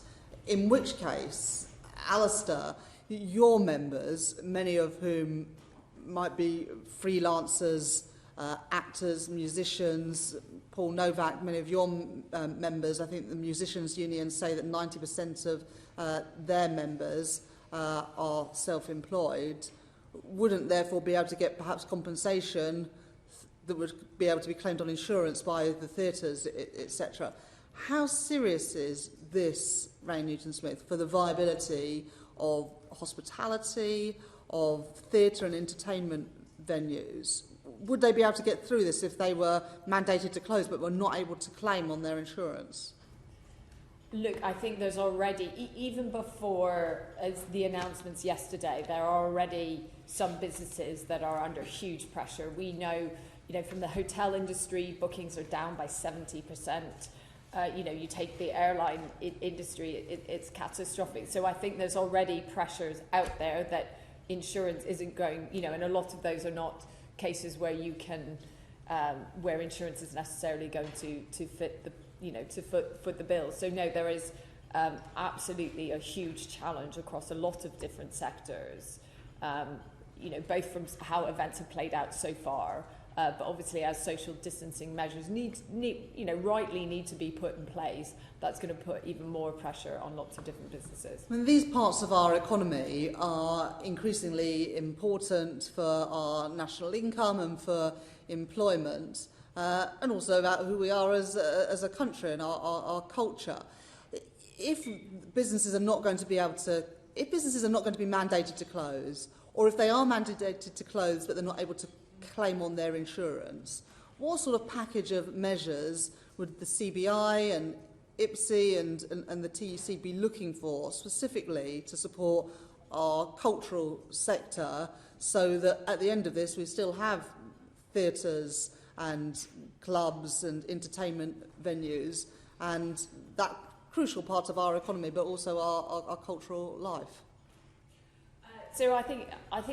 In which case, Alistair, your members, many of whom might be freelancers, actors, musicians, Paul Nowak, many of your members, I think the Musicians' Union say that 90% of their members are self-employed, wouldn't therefore be able to get perhaps compensation that would be able to be claimed on insurance by the theatres, etc. How serious is this, Ray Newton-Smith, for the viability of hospitality, of theatre and entertainment venues? Would they be able to get through this if they were mandated to close but were not able to claim on their insurance? Look, I think there's already, even before the announcements yesterday, there are already some businesses that are under huge pressure. We know, from the hotel industry, bookings are down by 70%. You take the airline industry, it's catastrophic. So I think there's already pressures out there that insurance isn't going, and a lot of those are not cases where you can, where insurance is necessarily going to fit the, to foot the bill. So no, there is absolutely a huge challenge across a lot of different sectors, both from how events have played out so far, but obviously as social distancing measures rightly need to be put in place, that's going to put even more pressure on lots of different businesses. I mean, these parts of our economy are increasingly important for our national income and for employment, and also about who we are as a country and our culture. If businesses are not going to be mandated to close, or if they are mandated to close but they're not able to claim on their insurance, what sort of package of measures would the CBI and IPSE and the TUC be looking for specifically to support our cultural sector so that at the end of this we still have theatres and clubs and entertainment venues and that crucial part of our economy, but also our cultural life? So I think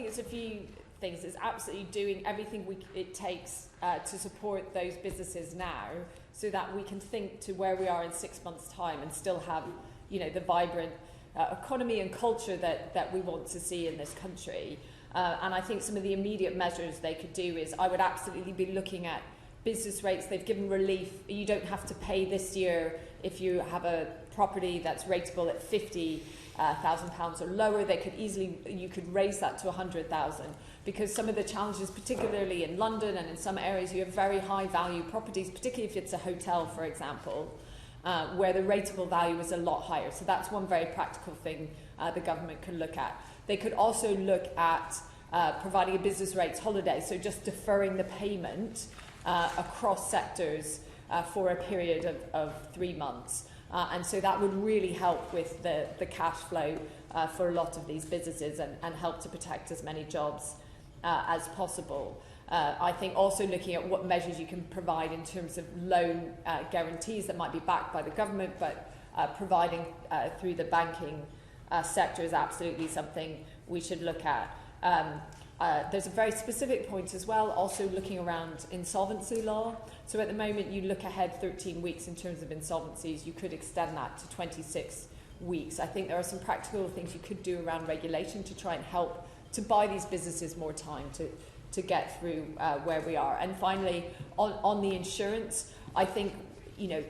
it's a few things. It's absolutely doing everything it takes to support those businesses now, so that we can think to where we are in 6 months' time and still have, the vibrant economy and culture that we want to see in this country. And I think some of the immediate measures they could do is I would absolutely be looking at business rates. They've given relief. You don't have to pay this year if you have a property that's rateable at £50,000 or lower, you could raise that to 100,000, because some of the challenges, particularly in London and in some areas, you have very high value properties, particularly if it's a hotel, for example, where the rateable value is a lot higher. So that's one very practical thing the government could look at. They could also look at providing a business rates holiday, so just deferring the payment across sectors for a period of 3 months. And so that would really help with the cash flow for a lot of these businesses and help to protect as many jobs as possible. I think also looking at what measures you can provide in terms of loan guarantees that might be backed by the government, but providing through the banking sector is absolutely something we should look at. There's a very specific point as well, also looking around insolvency law. So at the moment you look ahead 13 weeks in terms of insolvencies, you could extend that to 26 weeks. I think there are some practical things you could do around regulation to try and help to buy these businesses more time to get through where we are. And finally, on the insurance, I think, we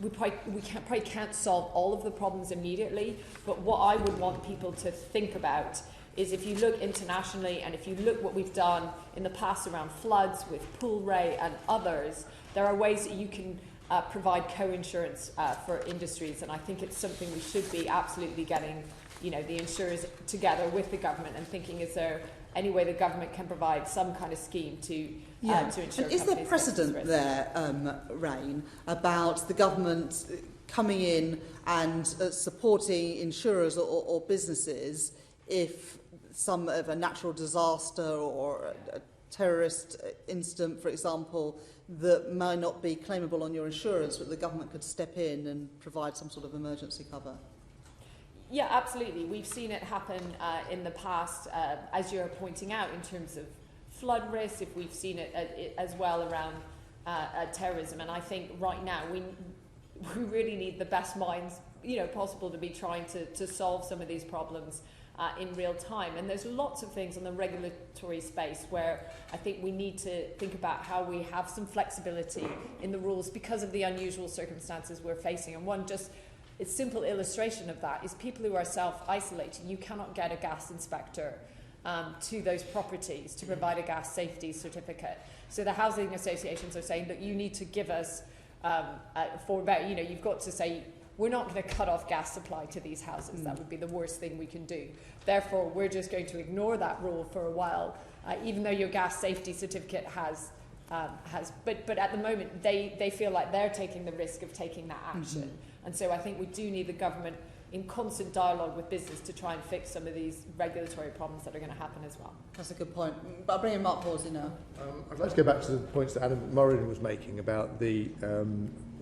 probably can't solve all of the problems immediately, but what I would want people to think about is, if you look internationally and if you look what we've done in the past around floods with Pool Ray and others, there are ways that you can provide co-insurance for industries, and I think it's something we should be absolutely getting the insurers together with the government and thinking, is there any way the government can provide some kind of scheme to ensure. And is there precedent there, Rain, about the government coming in and supporting insurers or businesses if some of a natural disaster or a terrorist incident, for example, that may not be claimable on your insurance, but the government could step in and provide some sort of emergency cover? Yeah, absolutely. We've seen it happen in the past, as you're pointing out, in terms of flood risk. If we've seen it as well around terrorism, and I think right now we really need the best minds possible to be trying to solve some of these problems in real time. And there's lots of things on the regulatory space where I think we need to think about how we have some flexibility in the rules because of the unusual circumstances we're facing. And one just a simple illustration of that is people who are self-isolating. You cannot get a gas inspector to those properties to provide a gas safety certificate. So the housing associations are saying that you need to give us, you've got to say, we're not going to cut off gas supply to these houses. That would be the worst thing we can do. Therefore, we're just going to ignore that rule for a while, even though your gas safety certificate has. But at the moment, they feel like they're taking the risk of taking that action. Mm-hmm. And so I think we do need the government in constant dialogue with business to try and fix some of these regulatory problems that are going to happen as well. That's a good point. But I'll bring in Mark Horsey now. I'd like to go back to the points that Adam Morin was making about the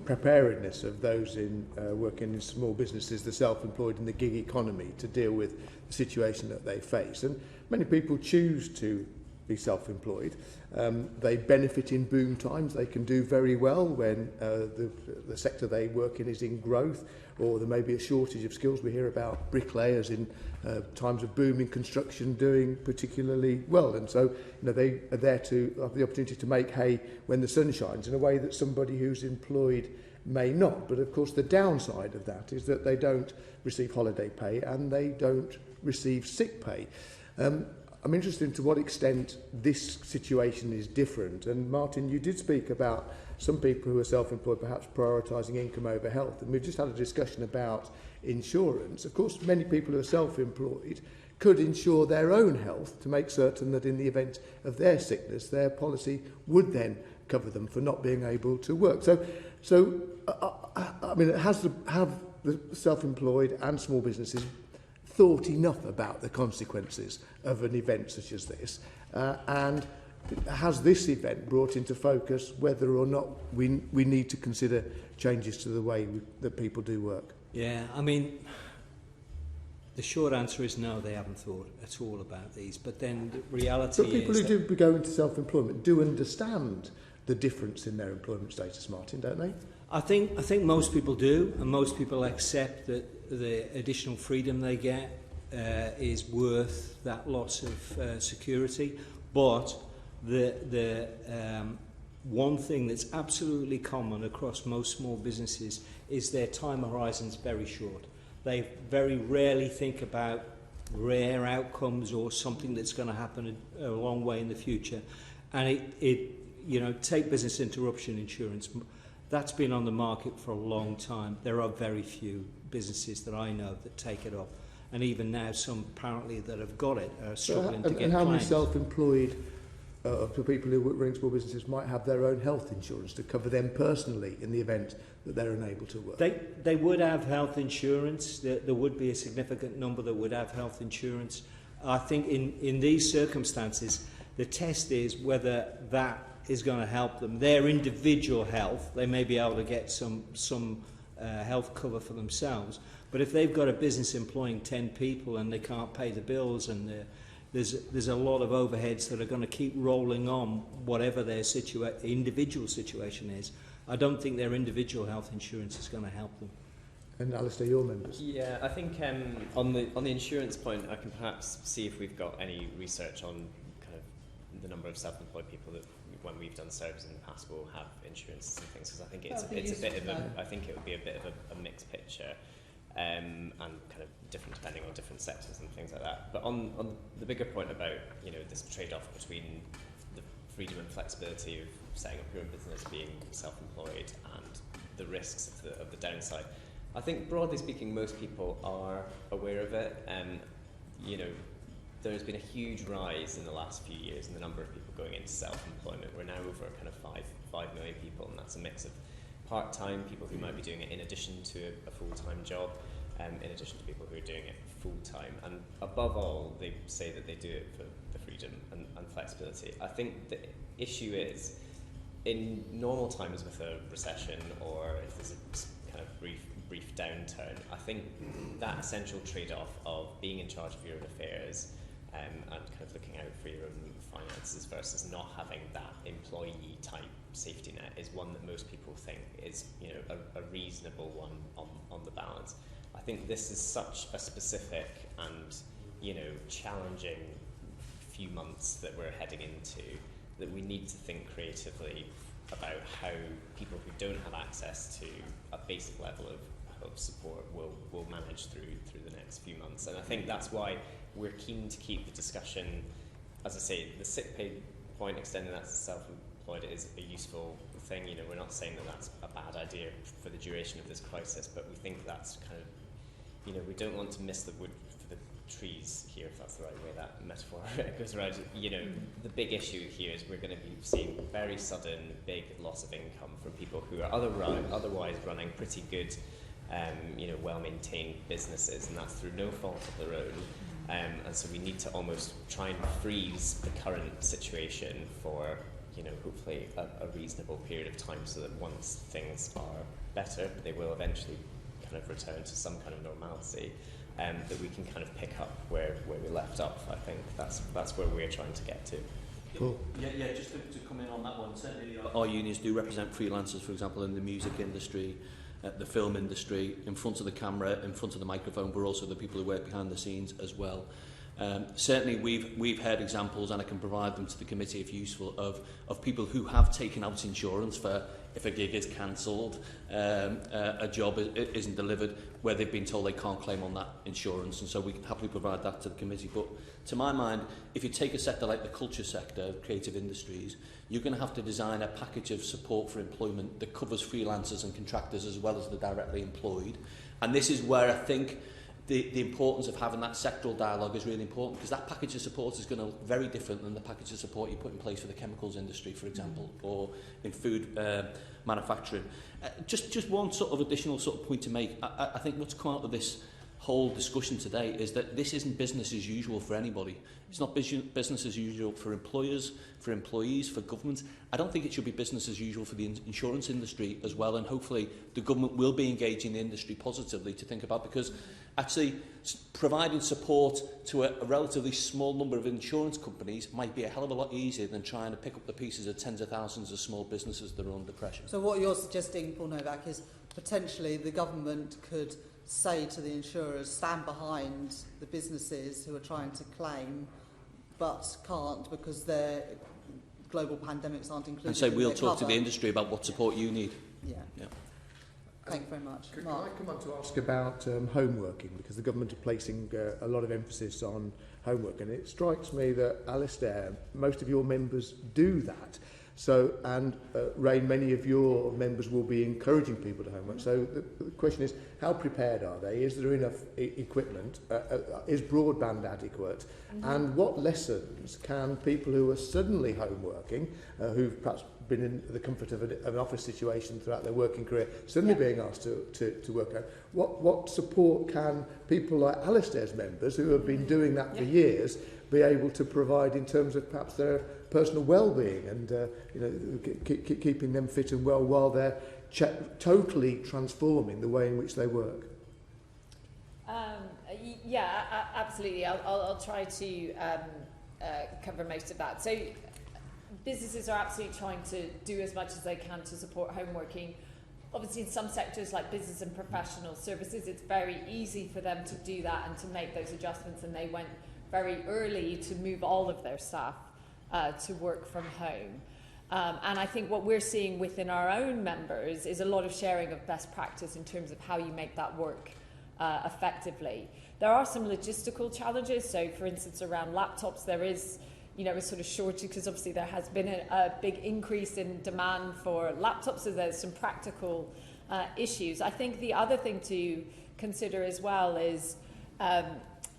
preparedness of those working in small businesses, the self-employed and the gig economy, to deal with the situation that they face. And many people choose to be self-employed. They benefit in boom times. They can do very well when the sector they work in is in growth, or there may be a shortage of skills. We hear about bricklayers in times of booming construction doing particularly well, and so they are there to have the opportunity to make hay when the sun shines in a way that somebody who's employed may not. But of course the downside of that is that they don't receive holiday pay and they don't receive sick pay. I'm interested in to what extent this situation is different. And Martin, you did speak about some people who are self-employed perhaps prioritising income over health. And we've just had a discussion about insurance. Of course, many people who are self-employed could insure their own health to make certain that in the event of their sickness, their policy would then cover them for not being able to work. So I mean, have the self-employed and small businesses thought enough about the consequences of an event such as this, and has this event brought into focus whether or not we need to consider changes to the way that people do work? Yeah, I mean, the short answer is no, they haven't thought at all about these. But then the reality is... But people who do go into self-employment do understand the difference in their employment status, Martin, don't they? I think most people do, and most people accept that the additional freedom they get is worth that loss of security. But the one thing that's absolutely common across most small businesses is their time horizon's very short. They very rarely think about rare outcomes or something that's going to happen a long way in the future. And take business interruption insurance. That's been on the market for a long time. There are very few businesses that I know that take it up. And even now, some apparently that have got it are struggling to get and how many claims. self-employed people who run small businesses might have their own health insurance to cover them personally in the event that they're unable to work? They would have health insurance. There would be a significant number that would have health insurance. I think in these circumstances, the test is whether that is going to help them. Their individual health, they may be able to get some health cover for themselves. But if they've got a business employing 10 people and they can't pay the bills and there's a lot of overheads that are going to keep rolling on, whatever their individual situation is, I don't think their individual health insurance is going to help them. And Alistair, your members? Yeah, I think on the insurance point, I can perhaps see if we've got any research on kind of the number of self-employed people that, when we've done surveys in the past, will have insurances and things, because I think it's a bit of I think it would be a bit of a mixed picture. And kind of different depending on different sectors and things like that. But on the bigger point about this trade-off between the freedom and flexibility of setting up your own business, being self-employed, and the risks of the downside, I think broadly speaking most people are aware of it. There's been a huge rise in the last few years in the number of people going into self-employment. We're now over kind of 5 million people, and that's a mix of part-time, people who might be doing it in addition to a full-time job, in addition to people who are doing it full-time. And above all, they say that they do it for the freedom and flexibility. I think the issue is, in normal times with a recession or if there's a kind of brief downturn, I think that essential trade-off of being in charge of your own affairs and kind of looking out for your own finances versus not having that employee-type safety net is one that most people think is a reasonable one on the balance. I think this is such a specific and challenging few months that we're heading into that we need to think creatively about how people who don't have access to a basic level of support will manage through the next few months. And I think that's why we're keen to keep the discussion, as I say, the sick pay point, extending that to self-employed is a useful thing. We're not saying that that's a bad idea for the duration of this crisis, but we think that's kind of, we don't want to miss the wood for the trees here, if that's the right way that metaphor goes around. The big issue here is we're going to be seeing very sudden, big loss of income from people who are otherwise running pretty good, well-maintained businesses, and that's through no fault of their own. And so we need to almost try and freeze the current situation for, hopefully a reasonable period of time, so that once things are better, they will eventually kind of return to some kind of normalcy, that we can kind of pick up where we left off. I think that's where we're trying to get to. Cool. Yeah, just to come in on that one, certainly our unions do represent freelancers, for example, in the music industry, the film industry, in front of the camera, in front of the microphone, but also the people who work behind the scenes as well. Certainly we've heard examples, and I can provide them to the committee if useful, of people who have taken out insurance for if a gig is cancelled, a job isn't delivered, where they've been told they can't claim on that insurance, and so we can happily provide that to the committee. But to my mind, if you take a sector like the culture sector, creative industries, you're going to have to design a package of support for employment that covers freelancers and contractors as well as the directly employed. And this is where I think the importance of having that sectoral dialogue is really important, because that package of support is going to look very different than the package of support you put in place for the chemicals industry, for example, or in food manufacturing. Just one sort of additional sort of point to make. I think what's come out of this whole discussion today is that this isn't business as usual for anybody. It's not business as usual for employers, for employees, for governments. I don't think it should be business as usual for the insurance industry as well, and hopefully the government will be engaging the industry positively to think about, because actually providing support to a relatively small number of insurance companies might be a hell of a lot easier than trying to pick up the pieces of tens of thousands of small businesses that are under pressure. So what you're suggesting, Paul Nowak, is potentially the government could say to the insurers, stand behind the businesses who are trying to claim but can't because global pandemics aren't included. And so we'll in their talk to cover. the industry about what support you need. Yeah. Yeah. Thank you very much. Can Mark. I come on to ask about home working, because the government are placing a lot of emphasis on homework, and it strikes me that, Alistair, most of your members do that. So, and Ray, many of your members will be encouraging people to homework. So the question is, how prepared are they? Is there enough equipment? Is broadband adequate? And what lessons can people who are suddenly home working, who've perhaps been in the comfort of an office situation throughout their working career, suddenly being asked to work out, what support can people like Alistair's members, who have been doing that for years, be able to provide in terms of perhaps their personal well-being and keeping them fit and well while they're totally transforming the way in which they work? Absolutely. I'll try to cover most of that. So businesses are absolutely trying to do as much as they can to support home working. Obviously, in some sectors like business and professional services, it's very easy for them to do that and to make those adjustments, and they went very early to move all of their staff to work from home. And I think what we're seeing within our own members is a lot of sharing of best practice in terms of how you make that work effectively. There are some logistical challenges. So, for instance, around laptops, there is a sort of shortage, because obviously there has been a big increase in demand for laptops, so there's some practical issues. I think the other thing to consider as well is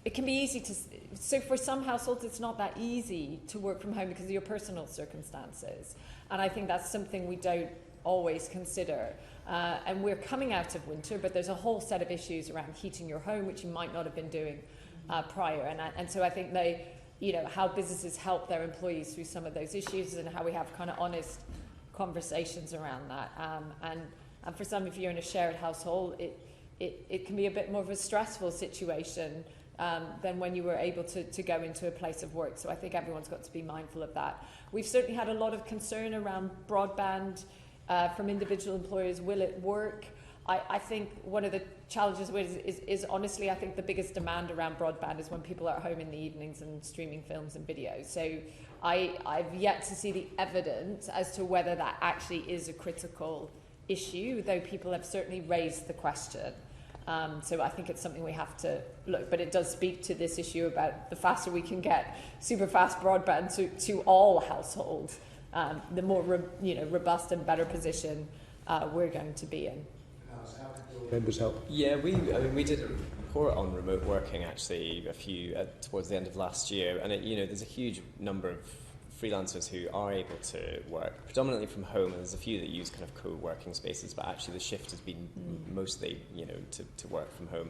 it can be easy to... So for some households, it's not that easy to work from home because of your personal circumstances. And I think that's something we don't always consider. And we're coming out of winter, but there's a whole set of issues around heating your home, which you might not have been doing prior. And so I think how businesses help their employees through some of those issues, and how we have kind of honest conversations around that. And for some, if you're in a shared household, it can be a bit more of a stressful situation than when you were able to go into a place of work. So I think everyone's got to be mindful of that. We've certainly had a lot of concern around broadband from individual employers. Will it work? I think one of the challenges is honestly, I think the biggest demand around broadband is when people are at home in the evenings and streaming films and videos. So I've yet to see the evidence as to whether that actually is a critical issue, though people have certainly raised the question. So I think it's something we have to look, but it does speak to this issue about the faster we can get super fast broadband to all households, the more robust and better position we're going to be in. How can your members help? Yeah, we did a report on remote working actually towards the end of last year, and there's a huge number of freelancers who are able to work predominantly from home, and there's a few that use kind of co-working spaces, but actually the shift has been mostly to work from home.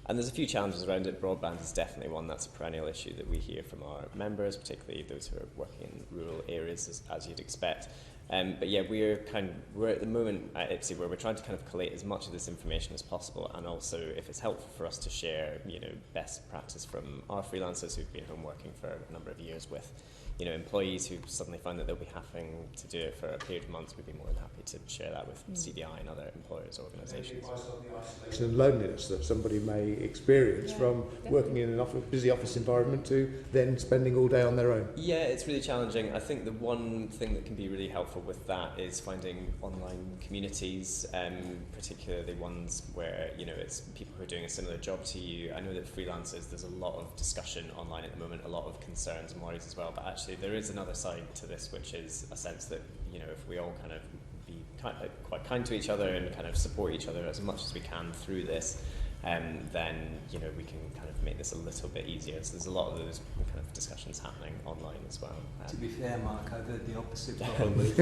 And there's a few challenges around it. Broadband is definitely one that's a perennial issue that we hear from our members, particularly those who are working in rural areas, as you'd expect. But yeah, we're at the moment at IPSE where we're trying to kind of collate as much of this information as possible, and also if it's helpful for us to share, best practice from our freelancers who've been home working for a number of years with, employees who suddenly find that they'll be having to do it for a period of months. We'd be more than happy to share that with CDI and other employers' organisations. Isolation and loneliness that somebody may experience from working in an busy office environment to then spending all day on their own. Yeah, it's really challenging. I think the one thing that can be really helpful with that is finding online communities, particularly ones where it's people who are doing a similar job to you. I know that freelancers, there's a lot of discussion online at the moment, a lot of concerns and worries as well, but actually there is another side to this, which is a sense that if we all kind of be quite kind to each other and kind of support each other as much as we can through this, then we can kind of make this a little bit easier. So there's a lot of those kind of discussions happening online as well. To be fair, Mark, I've heard the opposite problem with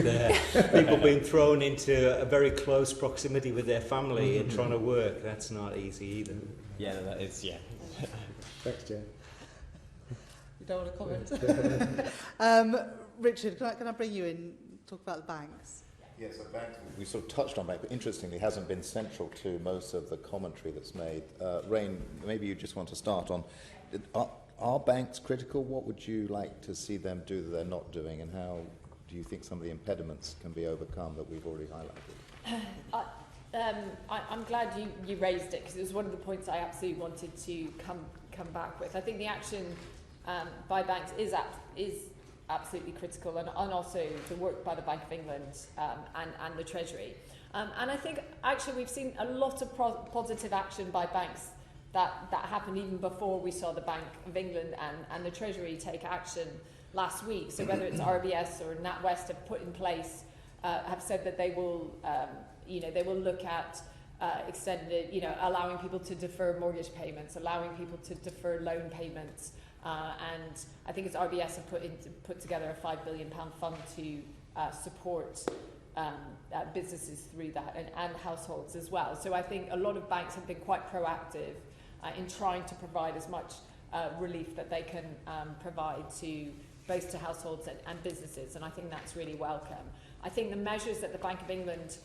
people being thrown into a very close proximity with their family and trying to work. That's not easy either. Yeah, no, that is, yeah. Thanks, Jen. You don't want to comment? Richard, can I bring you in, talk about the banks? Yes, the banks, we sort of touched on banks, but interestingly hasn't been central to most of the commentary that's made. Rain, maybe you just want to start on, are banks critical? What would you like to see them do that they're not doing, and how do you think some of the impediments can be overcome that we've already highlighted? I'm glad you raised it, because it was one of the points I absolutely wanted to come back with. I think the action by banks is absolutely critical, and also the work by the Bank of England and the Treasury. And I think actually we've seen a lot of positive action by banks that happened even before we saw the Bank of England and the Treasury take action last week. So whether it's RBS or NatWest have put in place, have said that they will, they will look at extended, allowing people to defer mortgage payments, allowing people to defer loan payments, and I think it's RBS have put together a £5 billion fund to support businesses through that and households as well. So I think a lot of banks have been quite proactive in trying to provide as much relief that they can provide to both to households and businesses, and I think that's really welcome. I think the measures that the Bank of England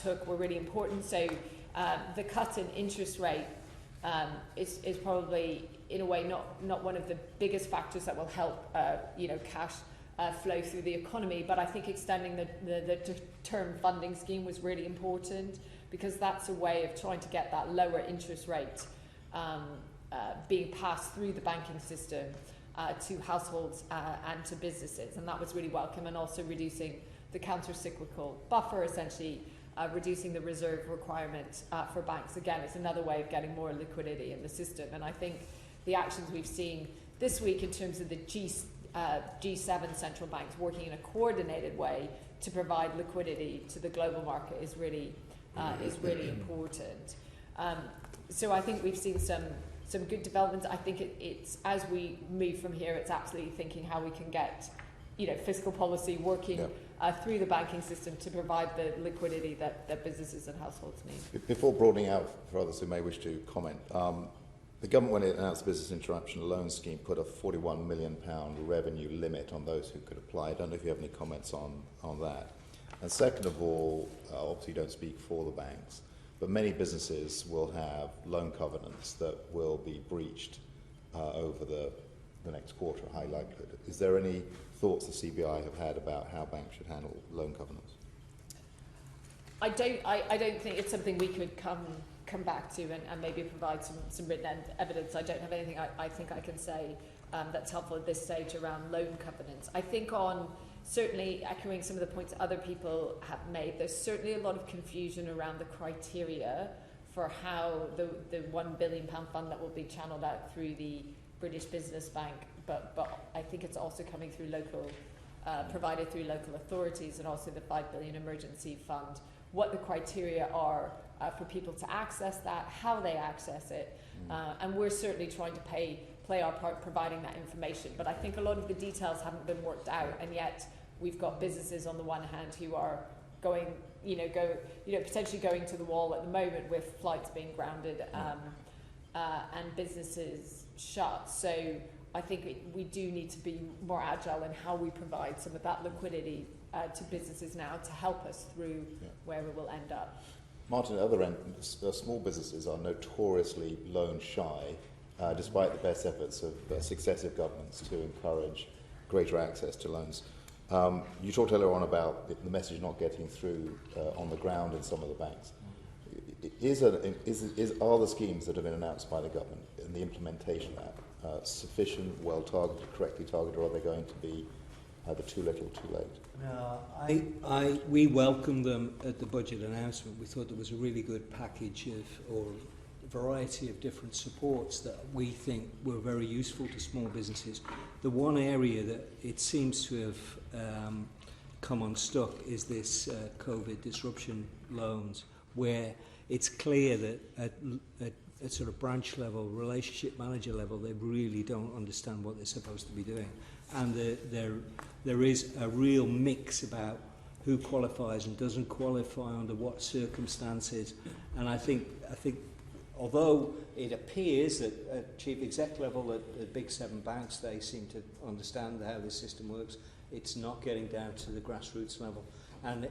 took were really important. So the cut in interest rate is probably, in a way, not one of the biggest factors that will help cash flow through the economy, but I think extending the term funding scheme was really important, because that's a way of trying to get that lower interest rate being passed through the banking system to households and to businesses, and that was really welcome, and also reducing the counter-cyclical buffer, essentially reducing the reserve requirement for banks. Again, it's another way of getting more liquidity in the system, and I think the actions we've seen this week in terms of the G7 central banks working in a coordinated way to provide liquidity to the global market is really important. So I think we've seen some good developments. I think it's as we move from here, it's absolutely thinking how we can get fiscal policy working through the banking system to provide the liquidity that businesses and households need. Before broadening out for others who may wish to comment, the government, when it announced the Business Interruption Loan Scheme, put a £41 million revenue limit on those who could apply. I don't know if you have any comments on that. And second of all, obviously you don't speak for the banks, but many businesses will have loan covenants that will be breached over the next quarter, high likelihood. Is there any thoughts the CBI have had about how banks should handle loan covenants? I don't think it's something we could come back to and maybe provide some written evidence. I don't have anything I think I can say that's helpful at this stage around loan covenants. I think on certainly echoing some of the points other people have made, there's certainly a lot of confusion around the criteria for how the £1 billion fund that will be channeled out through the British Business Bank, but I think it's also coming through provided through local authorities, and also the £5 billion emergency fund, what the criteria are for people to access that, how they access it, and we're certainly trying to play our part providing that information. But I think a lot of the details haven't been worked out, and yet we've got businesses on the one hand who are going, potentially going to the wall at the moment with flights being grounded and businesses shut. So I think we do need to be more agile in how we provide some of that liquidity to businesses now to help us through where we will end up. Martin, at the other end, small businesses are notoriously loan shy, despite the best efforts of successive governments to encourage greater access to loans. You talked earlier on about the message not getting through on the ground in some of the banks. Are the schemes that have been announced by the government and the implementation of that sufficient, well targeted, correctly targeted, or are they going to be either too little or too late? No, we welcomed them at the budget announcement. We thought there was a really good package or variety of different supports that we think were very useful to small businesses. The one area that it seems to have come unstuck is this COVID disruption loans, where it's clear that at sort of branch level, relationship manager level, they really don't understand what they're supposed to be doing. And there is a real mix about who qualifies and doesn't qualify, under what circumstances. And I think although it appears that at chief exec level at big seven banks, they seem to understand how the system works, it's not getting down to the grassroots level. And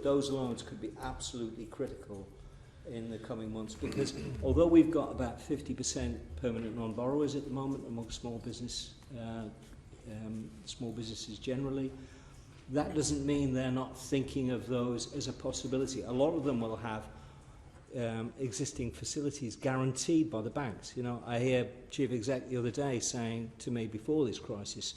those loans could be absolutely critical in the coming months, because although we've got about 50% permanent non-borrowers at the moment among small businesses generally, that doesn't mean they're not thinking of those as a possibility. A lot of them will have existing facilities guaranteed by the banks. I hear chief exec the other day saying to me before this crisis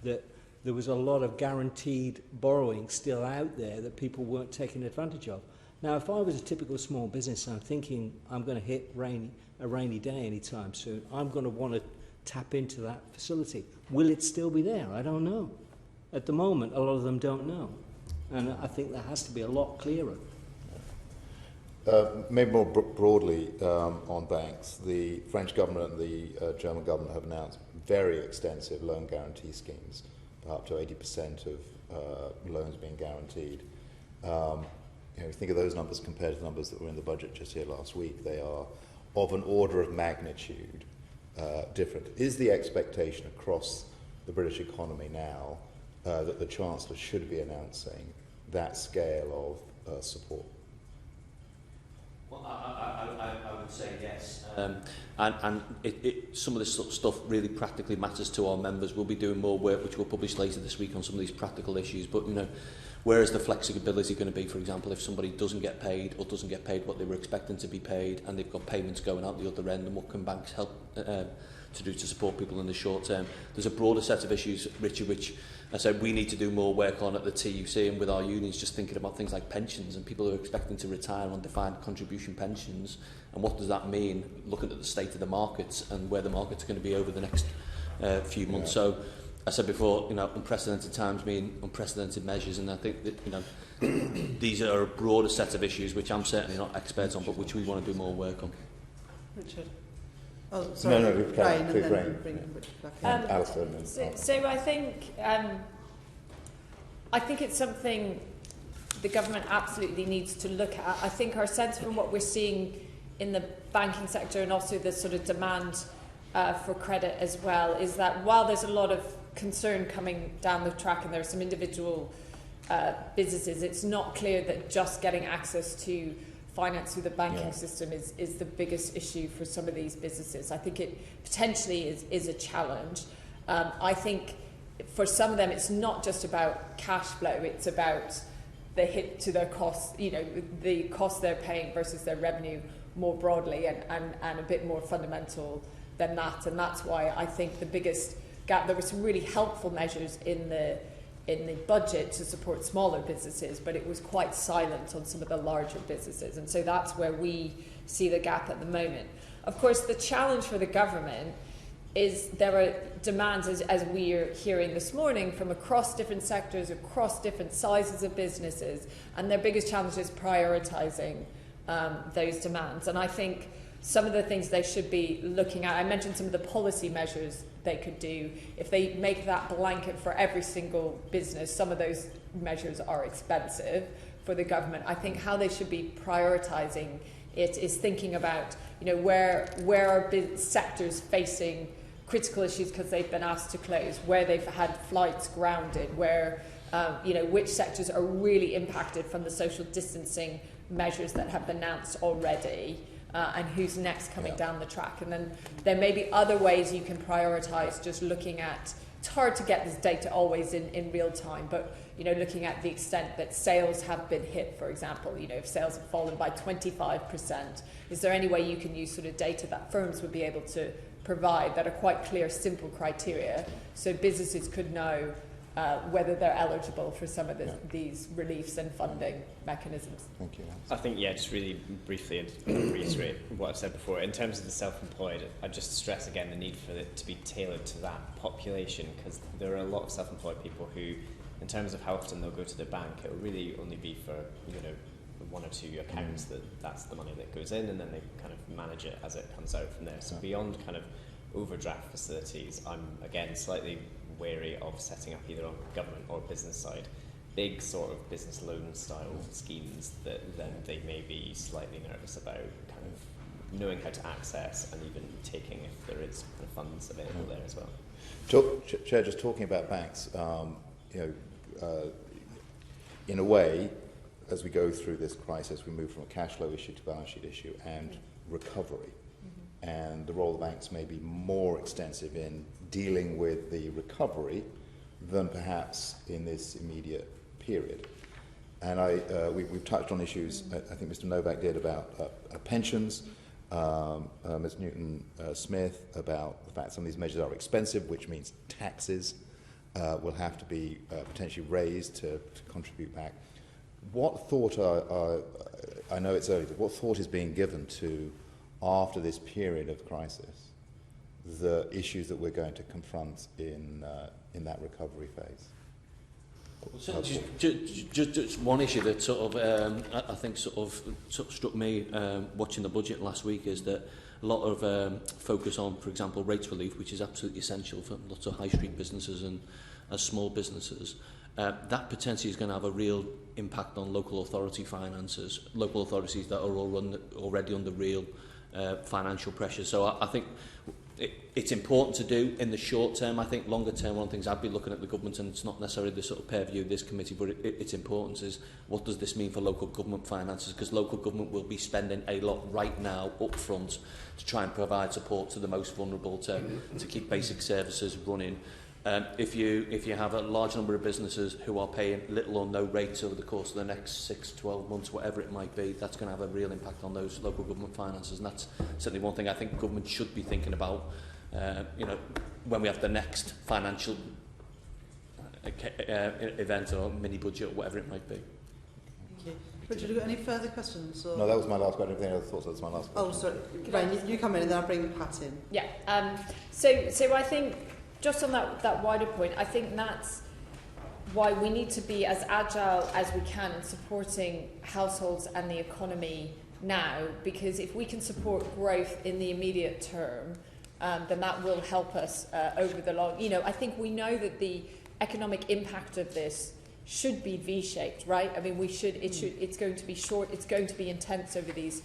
that there was a lot of guaranteed borrowing still out there that people weren't taking advantage of. Now, if I was a typical small business, I'm thinking I'm going to hit a rainy day anytime soon, I'm going to want to tap into that facility. Will it still be there? I don't know. At the moment, a lot of them don't know. And I think that has to be a lot clearer. Maybe more broadly on banks, the French government and the German government have announced very extensive loan guarantee schemes, up to 80% of loans being guaranteed. You think of those numbers compared to the numbers that were in the budget just here last week, they are of an order of magnitude different. Is the expectation across the British economy now that the Chancellor should be announcing that scale of support? Well, I would say yes. And some of this sort of stuff really practically matters to our members. We'll be doing more work, which we'll publish later this week, on some of these practical issues. But, where is the flexibility going to be, for example, if somebody doesn't get paid or doesn't get paid what they were expecting to be paid, and they've got payments going out the other end, and what can banks help to do to support people in the short term? There's a broader set of issues, Richard, which I said we need to do more work on at the TUC and with our unions, just thinking about things like pensions and people who are expecting to retire on defined contribution pensions, and what does that mean, looking at the state of the markets and where the market's going to be over the next few months. So I said before, unprecedented times mean unprecedented measures, and I think that these are a broader set of issues which I'm certainly not expert on, but which we want to do more work on. Richard. Oh, sorry. No, Rain, and then Rain. bring Richard back in. Alistair, So I think it's something the government absolutely needs to look at. I think our sense from what we're seeing in the banking sector, and also the sort of demand for credit as well, is that while there's a lot of concern coming down the track and there are some individual businesses, it's not clear that just getting access to finance through the banking system is the biggest issue for some of these businesses. I think it potentially is a challenge. I think for some of them it's not just about cash flow, it's about the hit to their costs, the cost they're paying versus their revenue more broadly, and a bit more fundamental than that. And that's why I think the biggest gap, there were some really helpful measures in the budget to support smaller businesses, but it was quite silent on some of the larger businesses. And so that's where we see the gap at the moment. Of course, the challenge for the government is there are demands, as we are hearing this morning, from across different sectors, across different sizes of businesses, and their biggest challenge is prioritising those demands. And I think some of the things they should be looking at, I mentioned some of the policy measures they could do. If they make that blanket for every single business, some of those measures are expensive for the government. I think how they should be prioritising it is thinking about, where are sectors facing critical issues because they've been asked to close, where they've had flights grounded, where which sectors are really impacted from the social distancing measures that have been announced already. And who's next coming down the track. And then there may be other ways you can prioritise, just looking at, it's hard to get this data always in real time, but looking at the extent that sales have been hit, for example, if sales have fallen by 25%, is there any way you can use sort of data that firms would be able to provide that are quite clear, simple criteria, so businesses could know whether they're eligible for some of these reliefs and funding mechanisms. Thank you. I think, just really briefly, and reiterate what I've said before, in terms of the self-employed, I'd just stress again the need for it to be tailored to that population, because there are a lot of self-employed people who, in terms of how often they'll go to the bank, it will really only be for, one or two accounts that's the money that goes in, and then they kind of manage it as it comes out from there. So beyond kind of overdraft facilities, I'm, again, slightly wary of setting up either on government or business side big sort of business loan style schemes that then they may be slightly nervous about kind of knowing how to access and even taking if there is kind of funds available there as well. Chair, just talking about banks, in a way, as we go through this crisis, we move from a cash flow issue to balance sheet issue and recovery. And the role of banks may be more extensive in dealing with the recovery than perhaps in this immediate period. And we've touched on issues, I think Mr. Nowak did, about pensions, Ms. Newton-Smith about the fact some of these measures are expensive, which means taxes will have to be potentially raised to contribute back. What thought I know it's early, but what thought is being given to, after this period of crisis, the issues that we're going to confront in that recovery phase? Just one issue that sort of I think sort of struck me watching the budget last week is that a lot of focus on, for example, rates relief, which is absolutely essential for lots of high street businesses and small businesses. That potentially is going to have a real impact on local authority finances, local authorities that are already under real financial pressure. So I think it's important to do in the short term. I think longer term, one of the things I'd be looking at the government, and it's not necessarily the sort of purview of this committee, but its importance is what does this mean for local government finances? Because local government will be spending a lot right now up front to try and provide support to the most vulnerable to keep basic services running. If you have a large number of businesses who are paying little or no rates over the course of the next 6, 12 months, whatever it might be, that's going to have a real impact on those local government finances. And that's certainly one thing I think government should be thinking about, when we have the next financial event or mini budget or whatever it might be. Thank you. Richard, have you got any further questions? Or? No, that was my last question. Everything other thoughts, that was my last question. Oh, sorry. Rain, you come in and then I'll bring Pat in. Yeah. So I think, just on that wider point, I think that's why we need to be as agile as we can in supporting households and the economy now, because if we can support growth in the immediate term, then that will help us over the long. I think we know that the economic impact of this should be V-shaped, right? I mean, it's going to be short, it's going to be intense over these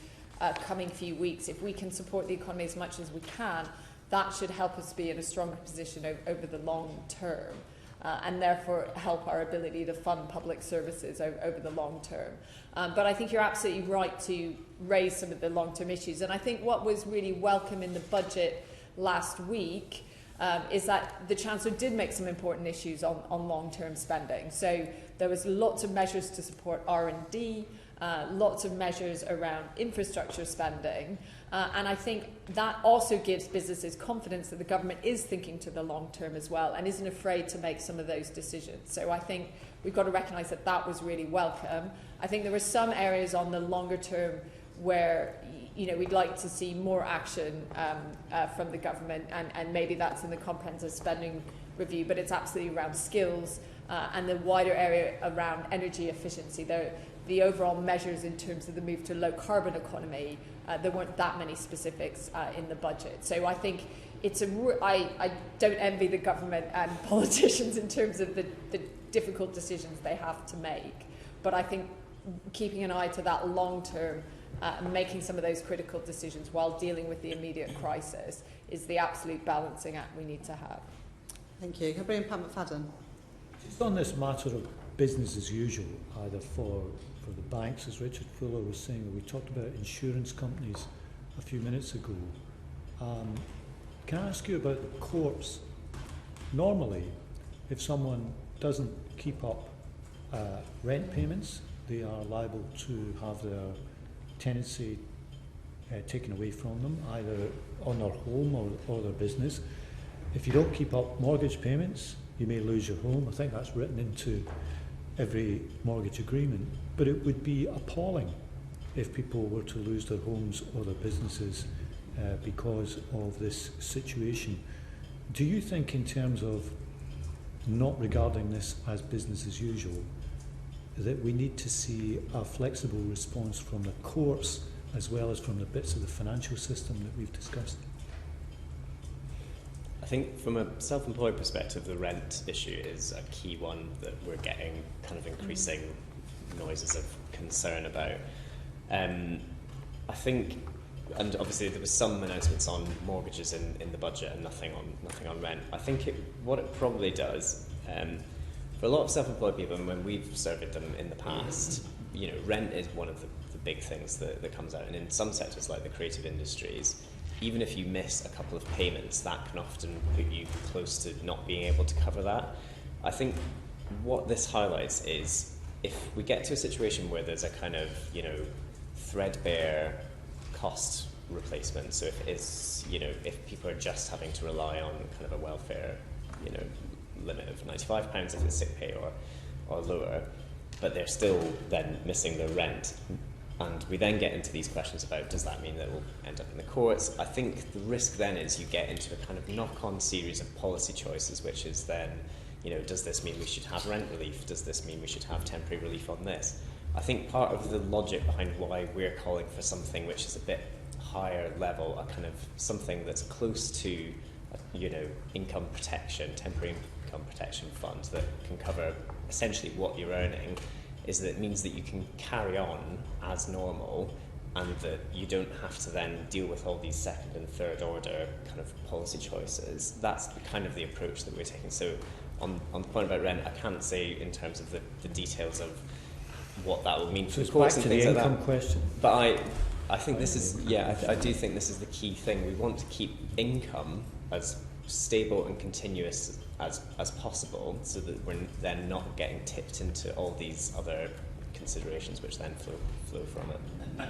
coming few weeks. If we can support the economy as much as we can, that should help us be in a stronger position over the long term, and therefore help our ability to fund public services over the long term. But I think you're absolutely right to raise some of the long-term issues. And I think what was really welcome in the budget last week is that the Chancellor did make some important issues on long-term spending. So there was lots of measures to support R&D, lots of measures around infrastructure spending, and I think that also gives businesses confidence that the government is thinking to the long term as well and isn't afraid to make some of those decisions. So I think we've got to recognise that that was really welcome. I think there were some areas on the longer term where we'd like to see more action from the government, and maybe that's in the comprehensive spending review, but it's absolutely around skills and the wider area around energy efficiency. The overall measures in terms of the move to low carbon economy, there weren't that many specifics in the budget. So I think I don't envy the government and politicians in terms of the difficult decisions they have to make. But I think keeping an eye to that long term, making some of those critical decisions while dealing with the immediate crisis is the absolute balancing act we need to have. Thank you. Can I bring in Pat McFadden? Just on this matter of business as usual, either for the banks, as Richard Fuller was saying, or we talked about insurance companies a few minutes ago. Can I ask you about the courts? Normally, if someone doesn't keep up rent payments, they are liable to have their tenancy taken away from them, either on their home or their business. If you don't keep up mortgage payments, you may lose your home. I think that's written into every mortgage agreement. But it would be appalling if people were to lose their homes or their businesses because of this situation. Do you think, in terms of not regarding this as business as usual, that we need to see a flexible response from the courts as well as from the bits of the financial system that we've discussed? I think from a self-employed perspective, the rent issue is a key one that we're getting kind of increasing noises of concern about. I think, and obviously there was some announcements on mortgages in the budget and nothing on rent. I think what it probably does, for a lot of self-employed people, and when we've surveyed them in the past, rent is one of the big things that comes out. And in some sectors, like the creative industries, even if you miss a couple of payments, that can often put you close to not being able to cover that. I think what this highlights is if we get to a situation where there's a kind of, threadbare cost replacement, so if it is, if people are just having to rely on kind of a welfare, limit of £95 if it's sick pay or lower, but they're still then missing their rent. And we then get into these questions about, does that mean that we'll end up in the courts? I think the risk then is you get into a kind of knock-on series of policy choices, which is then, you know, does this mean we should have rent relief? Does this mean we should have temporary relief on this? I think part of the logic behind why we're calling for something which is a bit higher level, a kind of something that's close to, you know, income protection, temporary income protection fund that can cover essentially what you're earning, is that it means that you can carry on as normal and that you don't have to then deal with all these second and third order kind of policy choices. That's kind of the approach that we're taking. So on the point about rent, I can't say in terms of the details of what that will mean for the courts and things like that. Income question. But I think this is, I do think this is the key thing. We want to keep income as stable and continuous as possible, so that we're then not getting tipped into all these other considerations which then flow from it.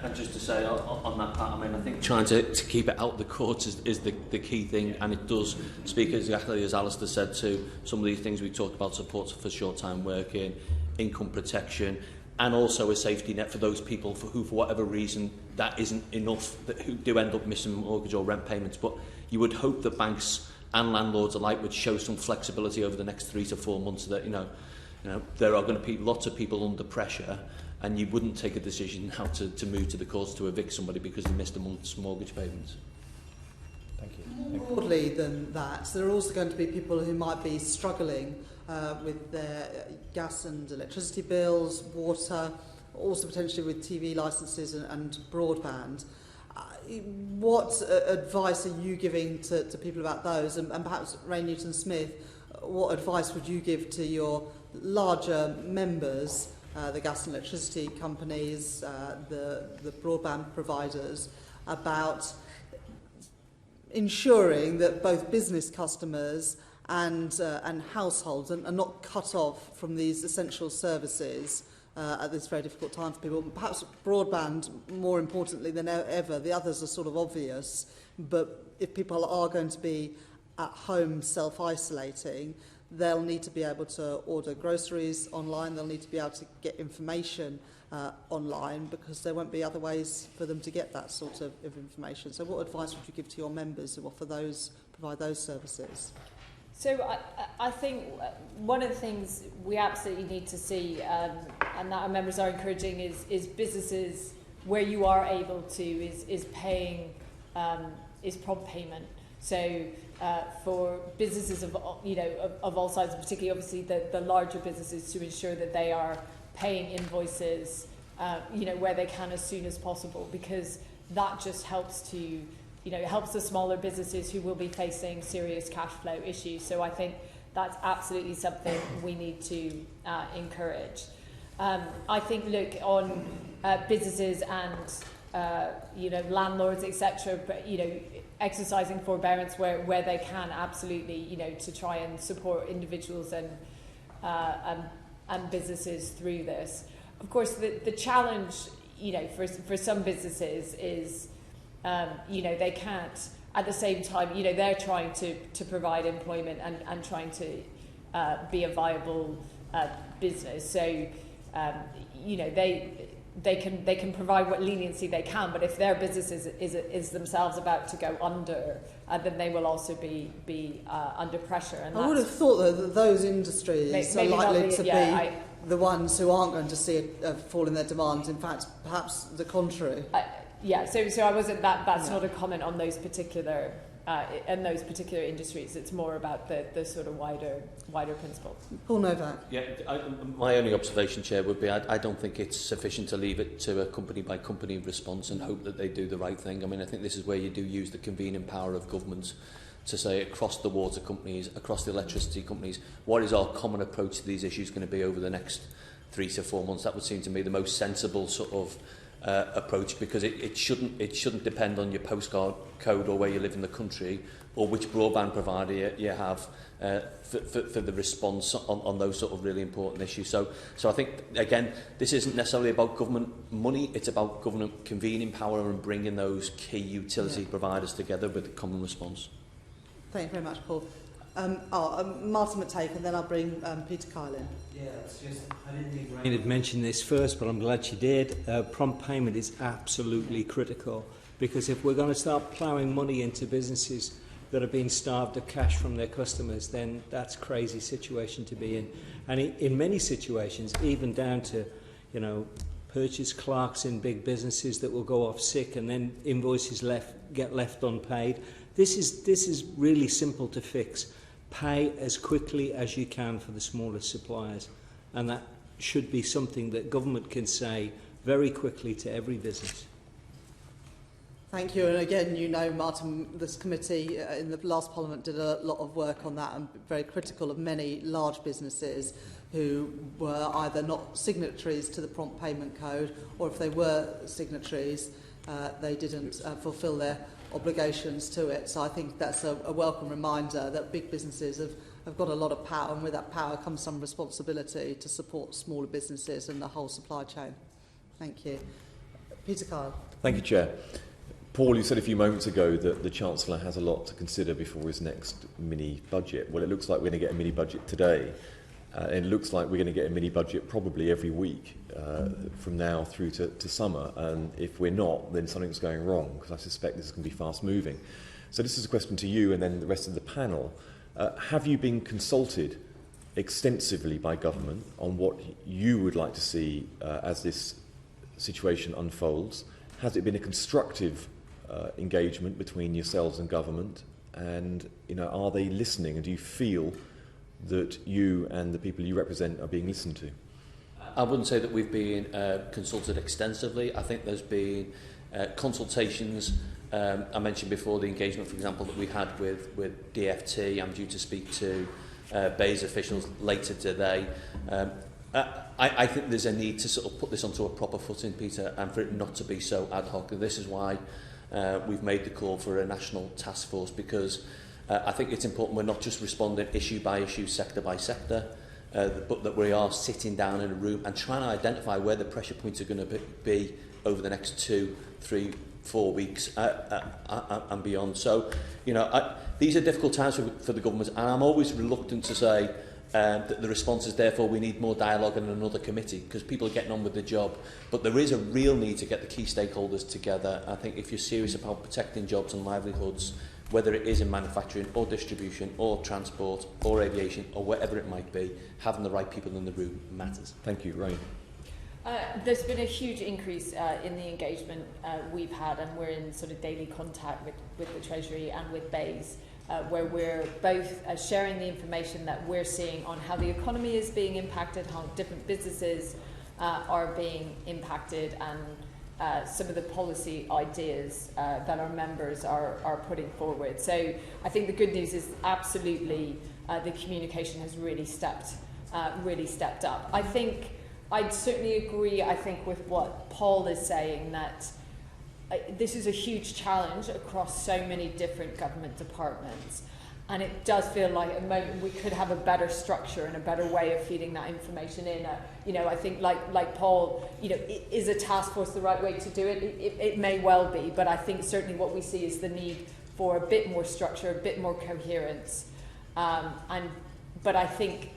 And just to say on that part, I mean, I think trying to keep it out of the courts is the key thing, and it does speak exactly as Alistair said to some of these things we talked about: support for short-time working, income protection, and also a safety net for those people who, for whatever reason, that isn't enough, who do end up missing mortgage or rent payments. But you would hope that banks and landlords alike would show some flexibility over the next 3 to 4 months, that you know there are going to be lots of people under pressure, and you wouldn't take a decision now to move to the courts to evict somebody because they missed a month's mortgage payments. Thank you. More broadly than that, there are also going to be people who might be struggling with their gas and electricity bills, water, also potentially with TV licences and broadband. What advice are you giving to people about those? And perhaps, Ray Newton-Smith, what advice would you give to your larger members, the gas and electricity companies, the broadband providers, about ensuring that both business customers and households are not cut off from these essential services at this very difficult time for people? Perhaps broadband, more importantly than ever. The others are sort of obvious, but if people are going to be at home self-isolating, they'll need to be able to order groceries online, they'll need to be able to get information online, because there won't be other ways for them to get that sort of information. So what advice would you give to your members who provide those services? So I think one of the things we absolutely need to see, and that our members are encouraging, is businesses where you are able to is paying is prompt payment. So for businesses of all sizes, particularly obviously the larger businesses, to ensure that they are paying invoices where they can as soon as possible, because that just helps to helps the smaller businesses who will be facing serious cash flow issues. So I think that's absolutely something we need to encourage. I think, look, on businesses and landlords, etc., but exercising forbearance where they can, absolutely, to try and support individuals and businesses through this. Of course, the challenge, for some businesses is they can't, at the same time, they're trying to provide employment and trying to be a viable business. So, they can provide what leniency they can, but if their business is themselves about to go under, then they will also be under pressure. And I would have thought that those industries are likely to be the ones who aren't going to see a fall in their demand. In fact, perhaps the contrary. So I wasn't. That's not a comment on those particular in those particular industries. It's more about the sort of wider principle. Paul Nowak. Yeah, my only observation, Chair, would be I don't think it's sufficient to leave it to a company by company response and hope that they do the right thing. I mean, I think this is where you do use the convening power of governments to say, across the water companies, across the electricity companies, what is our common approach to these issues going to be over the next 3 to 4 months? That would seem to me the most sensible sort of approach, because it shouldn't depend on your postcode code or where you live in the country or which broadband provider you have for the response on those sort of really important issues. So I think, again, this isn't necessarily about government money, it's about government convening power and bringing those key utility providers together with a common response. Thank you very much, Paul. Martin McTague, and then I'll bring Peter Kyle in. Yeah, it's just, I didn't think Rain had mentioned this first, but I'm glad she did. Prompt payment is absolutely critical, because if we're going to start ploughing money into businesses that are being starved of cash from their customers, then that's a crazy situation to be in. And in many situations, even down to, purchase clerks in big businesses that will go off sick and then invoices get left unpaid. This is really simple to fix. Pay as quickly as you can for the smallest suppliers, and that should be something that government can say very quickly to every business. Thank you. And again, Martin, this committee in the last Parliament did a lot of work on that and very critical of many large businesses who were either not signatories to the Prompt Payment Code, or if they were signatories, they didn't fulfil their obligations to it. So I think that's a welcome reminder that big businesses have got a lot of power, and with that power comes some responsibility to support smaller businesses and the whole supply chain. Thank you. Peter Kyle. Thank you, Chair. Paul, you said a few moments ago that the Chancellor has a lot to consider before his next mini-budget. Well, it looks like we're going to get a mini-budget today. And it looks like we're going to get a mini-budget probably every week from now through to summer. And if we're not, then something's going wrong, because I suspect this is going to be fast-moving. So this is a question to you and then the rest of the panel. Have you been consulted extensively by government on what you would like to see as this situation unfolds? Has it been a constructive engagement between yourselves and government? And are they listening? And do you feel that you and the people you represent are being listened to? I wouldn't say that we've been consulted extensively. I think there's been consultations. I mentioned before the engagement, for example, that we had with DFT. I'm due to speak to BEIS officials later today. I think there's a need to sort of put this onto a proper footing, Peter, and for it not to be so ad hoc. And this is why we've made the call for a national task force, because I think it's important we're not just responding issue by issue, sector by sector, but that we are sitting down in a room and trying to identify where the pressure points are going to be over the next 2, 3, 4 weeks and beyond. So, these are difficult times for the government, and I'm always reluctant to say that the response is therefore we need more dialogue in another committee, because people are getting on with the job. But there is a real need to get the key stakeholders together. I think if you're serious about protecting jobs and livelihoods, whether it is in manufacturing or distribution or transport or aviation or whatever it might be, having the right people in the room matters. Thank you. Rain. There's been a huge increase in the engagement we've had, and we're in sort of daily contact with the Treasury and with BEIS, where we're both sharing the information that we're seeing on how the economy is being impacted, how different businesses are being impacted, and some of the policy ideas that our members are putting forward. So I think the good news is absolutely the communication has really stepped up. I think I'd certainly agree, with what Paul is saying, that this is a huge challenge across so many different government departments. And it does feel like at the moment we could have a better structure and a better way of feeding that information in. I think like Paul, is a task force the right way to do it? It may well be, but I think certainly what we see is the need for a bit more structure, a bit more coherence. But I think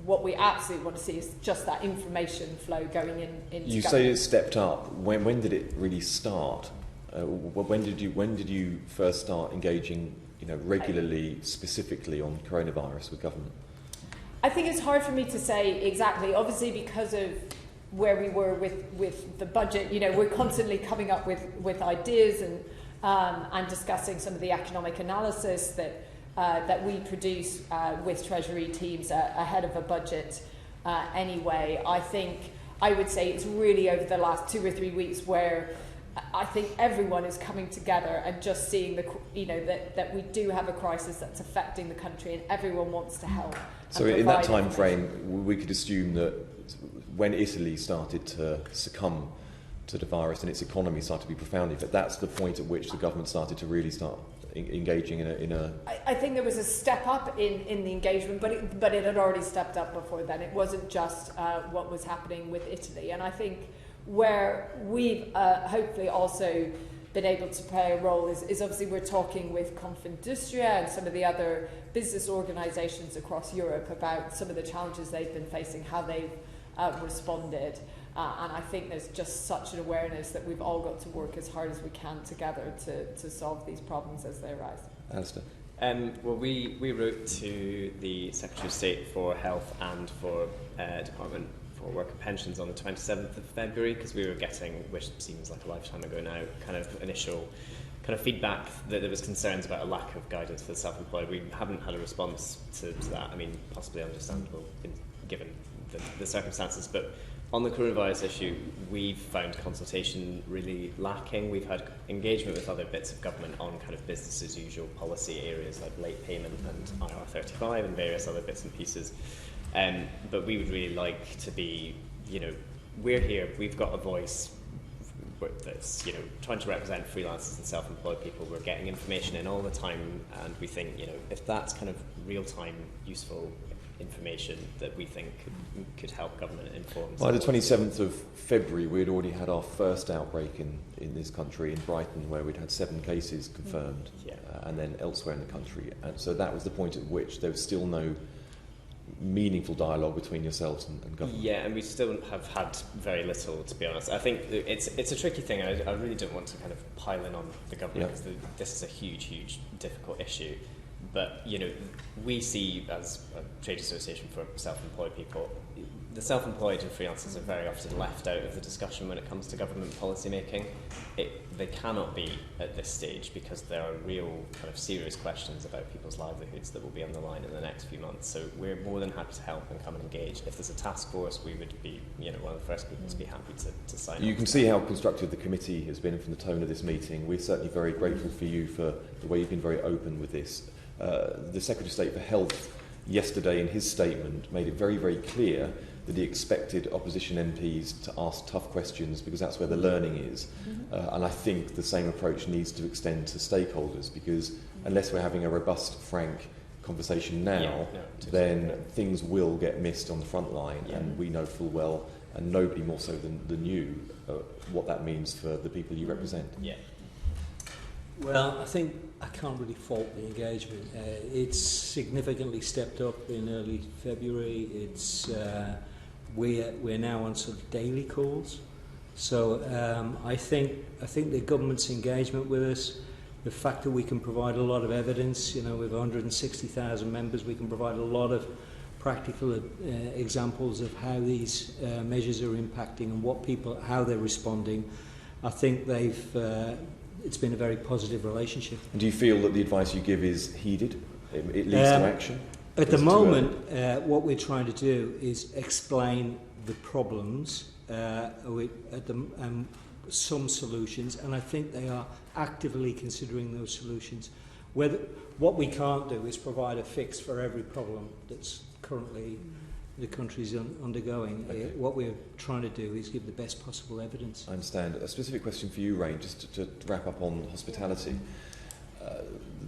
what we absolutely want to see is just that information flow going into You say it stepped up. When did it really start? When did you first start engaging regularly, specifically on coronavirus with government? I think it's hard for me to say exactly. Obviously, because of where we were with the budget, we're constantly coming up with ideas and discussing some of the economic analysis that we produce with Treasury teams ahead of a budget. Anyway, I would say it's really over the last 2 or 3 weeks where I think everyone is coming together and just seeing that we do have a crisis that's affecting the country, and everyone wants to help. So in that time frame, we could assume that when Italy started to succumb to the virus and its economy started to be profoundly affected, that's the point at which the government started to really start engaging in a... I think there was a step up in the engagement, but it had already stepped up before then. It wasn't just what was happening with Italy. And I think where we've hopefully also been able to play a role is obviously we're talking with Confindustria and some of the other business organisations across Europe about some of the challenges they've been facing, how they've responded. And I think there's just such an awareness that we've all got to work as hard as we can together to solve these problems as they arise. Alistair. Well, we wrote to the Secretary of State for Health and for Department for Work and Pensions on the 27th of February because we were getting, which seems like a lifetime ago now, kind of initial kind of feedback that there was concerns about a lack of guidance for the self-employed. We haven't had a response to that. I mean, possibly understandable given the circumstances, but on the coronavirus issue, we've found consultation really lacking. We've had engagement with other bits of government on kind of business as usual policy areas like late payment and IR35 and various other bits and pieces. But we would really like to be, we're here, we've got a voice that's, trying to represent freelancers and self-employed people. We're getting information in all the time, and we think, if that's kind of real-time, useful information that we think could help government inform. By the 27th of February, we'd already had our first outbreak in this country, in Brighton, where we'd had 7 cases confirmed, and then elsewhere in the country. And so that was the point at which there was still no meaningful dialogue between yourselves and government. Yeah, and we still have had very little, to be honest. I think it's a tricky thing. I really don't want to kind of pile in on the government because this is a huge, difficult issue. But, we see as a trade association for self-employed people, the self-employed and freelancers are very often left out of the discussion when it comes to government policy making. They cannot be at this stage because there are real kind of serious questions about people's livelihoods that will be on the line in the next few months. So we're more than happy to help and come and engage. If there's a task force, we would be, one of the first people to be happy to sign up. You can see how constructive the committee has been from the tone of this meeting. We're certainly very grateful for you for the way you've been very open with this. The Secretary of State for Health yesterday in his statement made it very, very clear that he expected opposition MPs to ask tough questions because that's where the learning is. And I think the same approach needs to extend to stakeholders because unless we're having a robust, frank conversation now, then things will get missed on the front line, and we know full well, and nobody more so than you, what that means for the people you represent. Yeah. Well, I think I can't really fault the engagement. It's significantly stepped up in early February. It's we're now on sort of daily calls. So I think the government's engagement with us, the fact that we can provide a lot of evidence, with 160,000 members, we can provide a lot of practical examples of how these measures are impacting and how they're responding. I think it's been a very positive relationship. And do you feel that the advice you give is heeded? It leads to action? At the moment, what we're trying to do is explain the problems, some solutions, and I think they are actively considering those solutions. What we can't do is provide a fix for every problem that's currently the country's undergoing. Okay. What we're trying to do is give the best possible evidence. I understand. A specific question for you, Rain, just to wrap up on hospitality.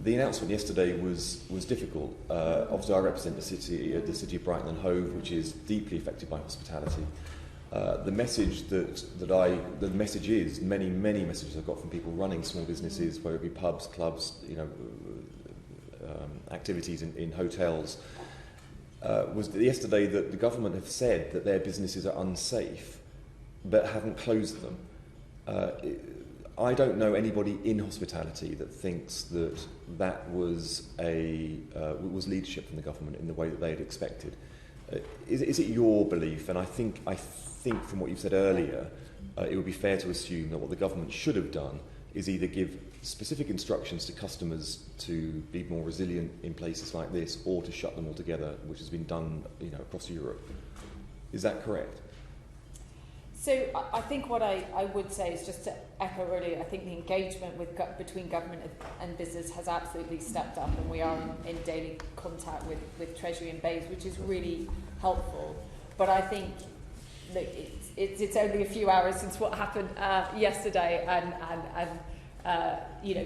The announcement yesterday was difficult. Obviously, I represent the city of Brighton and Hove, which is deeply affected by hospitality. The message the message is many messages I've got from people running small businesses, whether it be pubs, clubs, activities in hotels. Was yesterday that the government have said that their businesses are unsafe, but haven't closed them. I don't know anybody in hospitality that thinks that was leadership from the government in the way that they had expected. Is it your belief? And I think from what you said earlier, it would be fair to assume that what the government should have done is either give specific instructions to customers to be more resilient in places like this, or to shut them altogether, which has been done, across Europe. Is that correct? So I think what I would say is just to echo earlier, I think the engagement between government and business has absolutely stepped up, and we are in daily contact with Treasury and BEIS, which is really helpful. But I think that it's only a few hours since what happened yesterday, and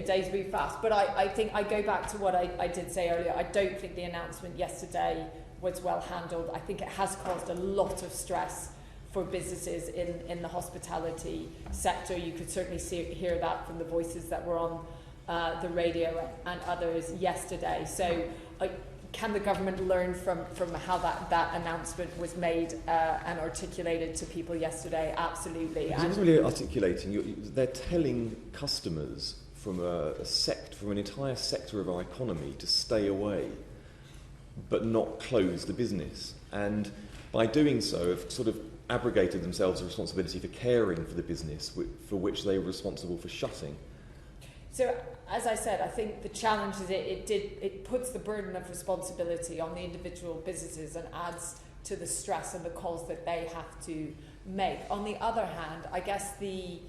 days move fast. But I think I go back to what I did say earlier. I don't think the announcement yesterday was well handled. I think it has caused a lot of stress for businesses in the hospitality sector. You could certainly hear that from the voices that were on the radio and others yesterday. So can the government learn from how that announcement was made and articulated to people yesterday? Absolutely. It's not really articulating. They're telling customers from an entire sector of our economy to stay away, but not close the business. And by doing so, have sort of abrogated themselves the responsibility for caring for the business for which they were responsible for shutting. So, as I said, I think the challenge is it puts the burden of responsibility on the individual businesses and adds to the stress and the calls that they have to make. On the other hand, I guess the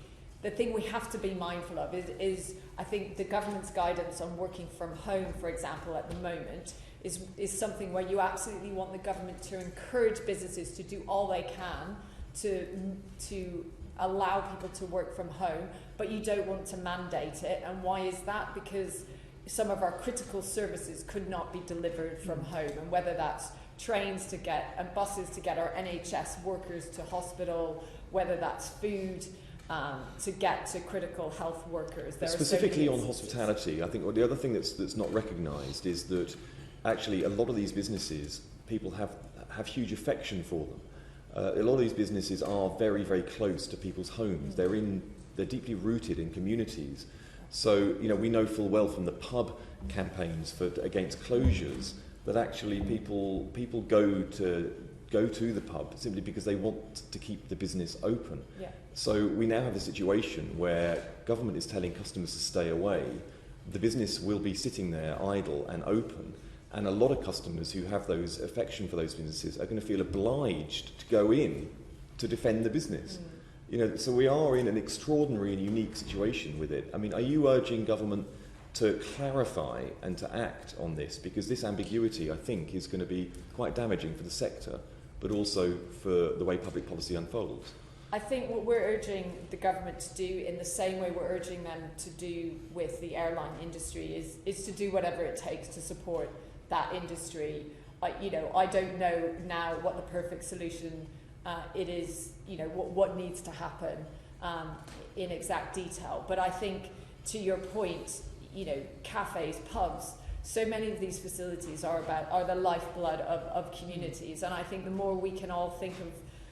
thing we have to be mindful of is I think the government's guidance on working from home, for example, at the moment, is something where you absolutely want the government to encourage businesses to do all they can to allow people to work from home, but you don't want to mandate it. And why is that? Because some of our critical services could not be delivered from home, and whether that's trains to get and buses to get our NHS workers to hospital, whether that's food to get to critical health workers. Specifically on hospitality, I think the other thing that's not recognised is that actually a lot of these businesses, people have huge affection for them. A lot of these businesses are very, very close to people's homes. They're deeply rooted in communities. So, we know full well from the pub campaigns against closures that actually people go to the pub simply because they want to keep the business open. Yeah. So we now have a situation where government is telling customers to stay away. The business will be sitting there idle and open. And a lot of customers who have those affection for those businesses are going to feel obliged to go in to defend the business. So we are in an extraordinary and unique situation with it. I mean, are you urging government to clarify and to act on this? Because this ambiguity, I think, is going to be quite damaging for the sector, but also for the way public policy unfolds. I think what we're urging the government to do, in the same way we're urging them to do with the airline industry, is to do whatever it takes to support that industry. I don't know now what the perfect solution it is, what needs to happen in exact detail. But I think, to your point, cafes, pubs, so many of these facilities are the lifeblood of communities. And I think the more we can all think of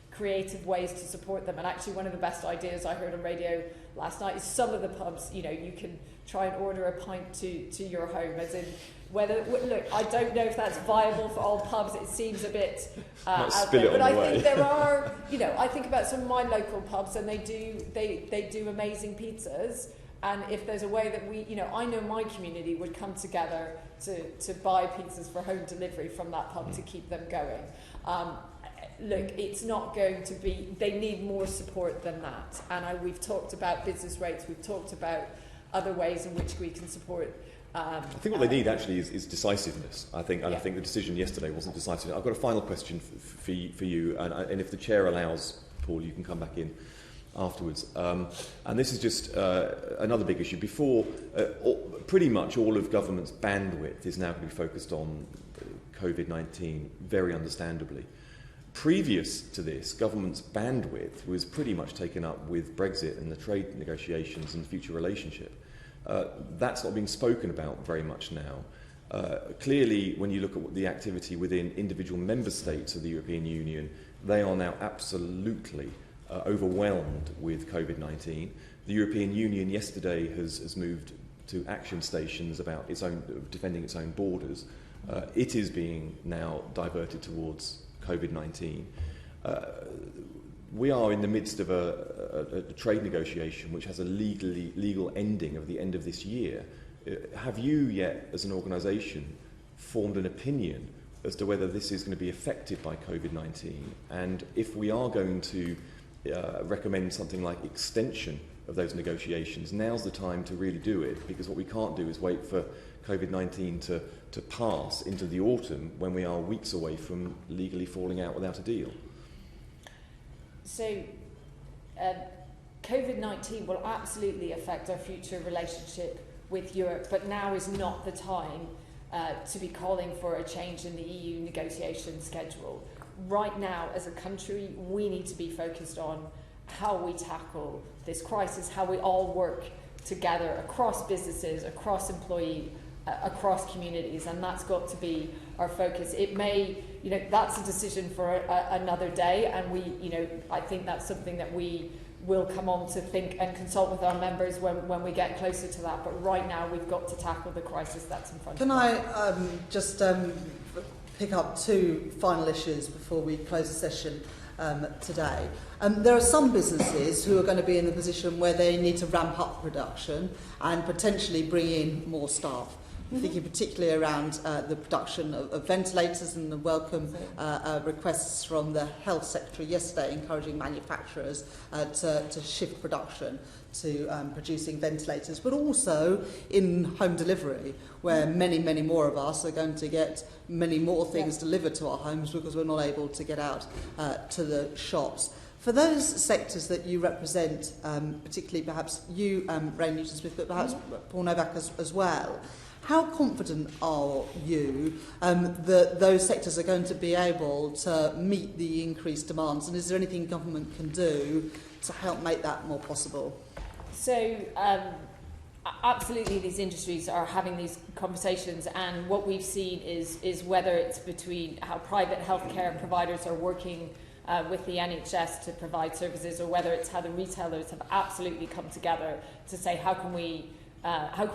creative ways to support them, and actually one of the best ideas I heard on radio last night is some of the pubs, you can try and order a pint to your home, as in look, I don't know if that's viable for all pubs. It seems a bit out there, but I think there are, I think about some of my local pubs, and they do amazing pizzas. And if there's a way that I know my community would come together to buy pizzas for home delivery from that pub to keep them going. Look, it's not going to be, they need more support than that. And we've talked about business rates, we've talked about other ways in which we can support. I think what they need actually is decisiveness, I think, and I think the decision yesterday wasn't decisive. I've got a final question for you, and if the chair allows, Paul, you can come back in afterwards. And this is just another big issue. Before, pretty much all of government's bandwidth is now going to be focused on COVID-19, very understandably. Previous to this, government's bandwidth was pretty much taken up with Brexit and the trade negotiations and the future relationship. That's not being spoken about very much now. Clearly, when you look at the activity within individual member states of the European Union, they are now absolutely overwhelmed with COVID-19. The European Union yesterday has moved to action stations about defending its own borders. It is being now diverted towards COVID-19. We are in the midst of a trade negotiation which has a legal ending of the end of this year. Have you yet, as an organisation, formed an opinion as to whether this is going to be affected by COVID-19? And if we are going to recommend something like extension of those negotiations, now's the time to really do it, because what we can't do is wait for COVID-19 to pass into the autumn when we are weeks away from legally falling out without a deal. So, COVID-19 will absolutely affect our future relationship with Europe, but now is not the time to be calling for a change in the EU negotiation schedule. right now, as a country, we need to be focused on how we tackle this crisis, how we all work together across businesses, across employee, across communities, and that's got to be our focus. It may, that's a decision for another day, and I think that's something that we will come on to think and consult with our members when we get closer to that. But right now, we've got to tackle the crisis that's in front of us. Can I just pick up two final issues before we close the session today? There are some businesses who are going to be in the position where they need to ramp up production and potentially bring in more staff. I'm thinking particularly around the production of ventilators and the welcome requests from the Health Secretary yesterday encouraging manufacturers to shift production to producing ventilators, but also in home delivery, where many, many more of us are going to get many more things delivered to our homes because we're not able to get out to the shops. For those sectors that you represent, particularly perhaps you, Ray Newton-Smith, but perhaps Paul Nowak as well, how confident are you that those sectors are going to be able to meet the increased demands? And is there anything government can do to help make that more possible? So, absolutely, these industries are having these conversations, and what we've seen is whether it's between how private healthcare providers are working with the NHS to provide services, or whether it's how the retailers have absolutely come together to say how can we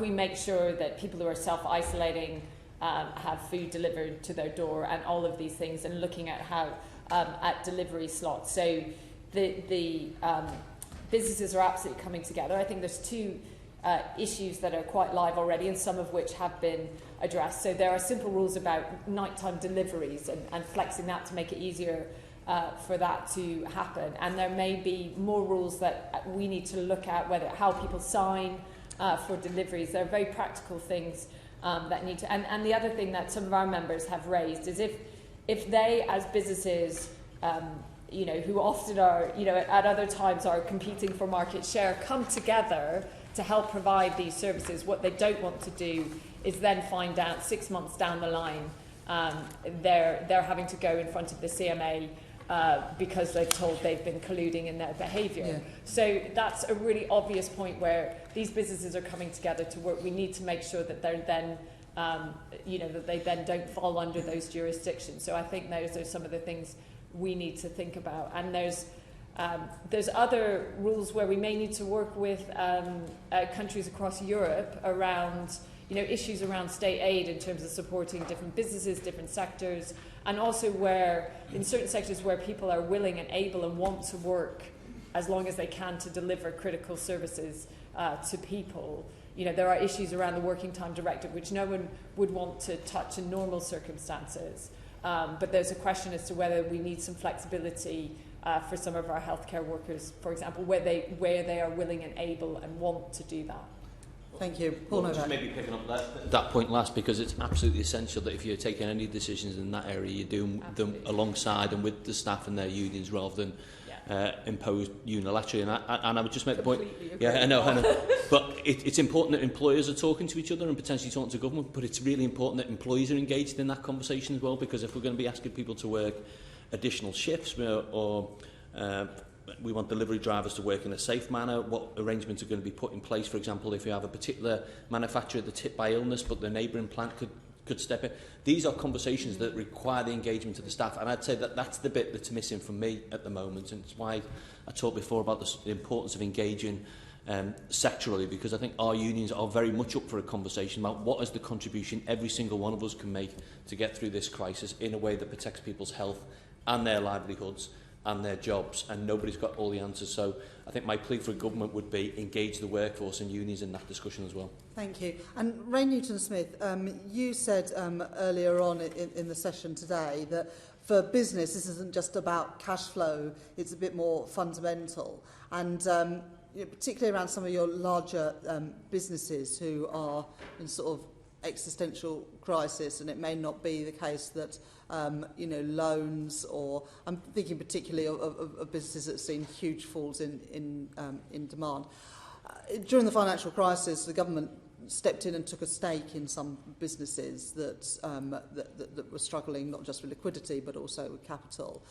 make sure that people who are self-isolating have food delivered to their door, and all of these things, and looking at how at delivery slots. So the businesses are absolutely coming together. I think there's two issues that are quite live already, and some of which have been addressed. So there are simple rules about nighttime deliveries and flexing that to make it easier for that to happen. And there may be more rules that we need to look at, how people sign for deliveries. There are very practical things that need to... And the other thing that some of our members have raised is if they, as businesses, who often are, at other times are competing for market share, come together to help provide these services, what they don't want to do is then find out 6 months down the line they're having to go in front of the CMA because they're told they've been colluding in their behaviour. Yeah. So that's a really obvious point where these businesses are coming together to work. We need to make sure that they're then, that they then don't fall under those jurisdictions. So I think those are some of the things we need to think about. And there's other rules where we may need to work with countries across Europe around issues around state aid in terms of supporting different businesses, different sectors, and also where, in certain sectors where people are willing and able and want to work as long as they can to deliver critical services to people. There are issues around the Working Time Directive, which no one would want to touch in normal circumstances. But there's a question as to whether we need some flexibility for some of our healthcare workers, for example, where they are willing and able and want to do that. Thank you. Paul Nowak. Just maybe picking up that point last, because it's absolutely essential that if you're taking any decisions in that area, you're doing them alongside and with the staff and their unions rather than imposed unilaterally. And I would just make the point. Yeah, I know. But it's important that employers are talking to each other and potentially talking to government, but it's really important that employees are engaged in that conversation as well, because if we're going to be asking people to work additional shifts or we want delivery drivers to work in a safe manner, what arrangements are going to be put in place, for example, if you have a particular manufacturer that's hit by illness but the neighbouring plant could step in. These are conversations that require the engagement of the staff, and I'd say that that's the bit that's missing from me at the moment, and it's why I talked before about the importance of engaging sectorally, because I think our unions are very much up for a conversation about what is the contribution every single one of us can make to get through this crisis in a way that protects people's health and their livelihoods and their jobs, and nobody's got all the answers. So I think my plea for government would be engage the workforce and unions in that discussion as well. Thank you. And Ray Newton-Smith, you said earlier on in the session today that for business this isn't just about cash flow, it's a bit more fundamental. And particularly around some of your larger businesses who are in sort of existential crisis, and it may not be the case that loans, or I'm thinking particularly of businesses that have seen huge falls in demand. During the financial crisis, the government stepped in and took a stake in some businesses that were struggling not just with liquidity but also with capital.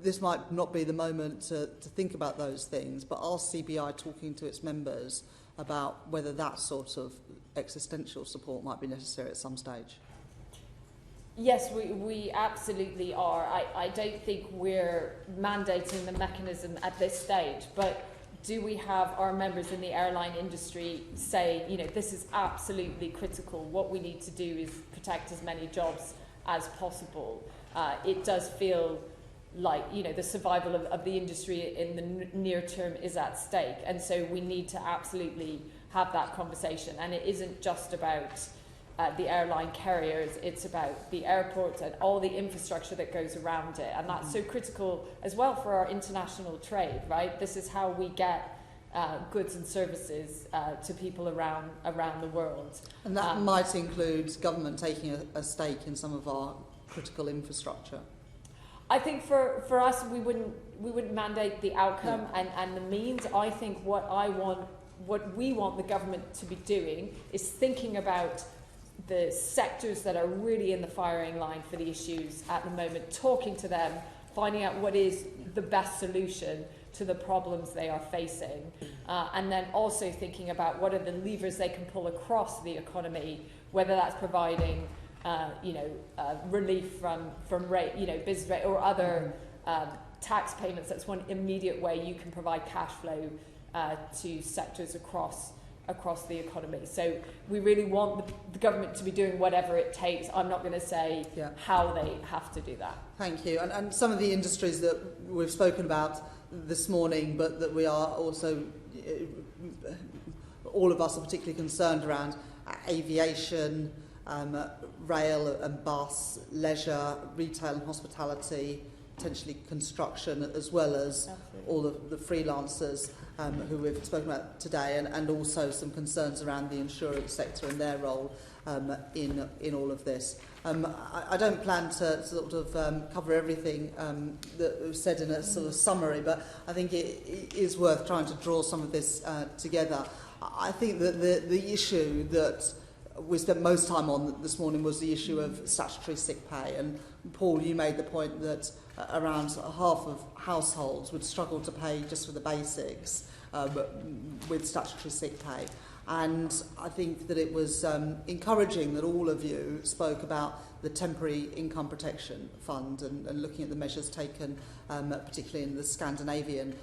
This might not be the moment to think about those things, but are CBI talking to its members about whether that sort of existential support might be necessary at some stage? Yes, we absolutely are. I don't think we're mandating the mechanism at this stage, but do we have our members in the airline industry say, you know, this is absolutely critical. What we need to do is protect as many jobs as possible. It does feel like, you know, the survival of the industry in the near term is at stake. And so we need to absolutely have that conversation. And it isn't just about the airline carriers, it's about the airports and all the infrastructure that goes around it. And that's so critical as well for our international trade, right? This is how we get goods and services to people around the world. And that might include government taking a stake in some of our critical infrastructure. I think for us, we wouldn't mandate the outcome and the means. I think what we want the government to be doing is thinking about the sectors that are really in the firing line for the issues at the moment, talking to them, finding out what is the best solution to the problems they are facing, and then also thinking about what are the levers they can pull across the economy, whether that's providing relief from rate, business rate or other tax payments. That's one immediate way you can provide cash flow to sectors across the economy. So we really want the government to be doing whatever it takes. I'm not going to say how they have to do that. Thank you. And some of the industries that we've spoken about this morning, but that we are also, all of us are particularly concerned around: aviation, rail and bus, leisure, retail and hospitality, potentially construction, as well as all of the freelancers who we've spoken about today, and also some concerns around the insurance sector and their role in all of this. I don't plan to sort of cover everything that was said in a sort of summary, but I think it is worth trying to draw some of this together. I think that the issue that we spent most time on this morning was the issue of statutory sick pay. And Paul, you made the point that around half of households would struggle to pay just for the basics with statutory sick pay. And I think that it was encouraging that all of you spoke about the Temporary Income Protection Fund and looking at the measures taken, particularly in the Scandinavian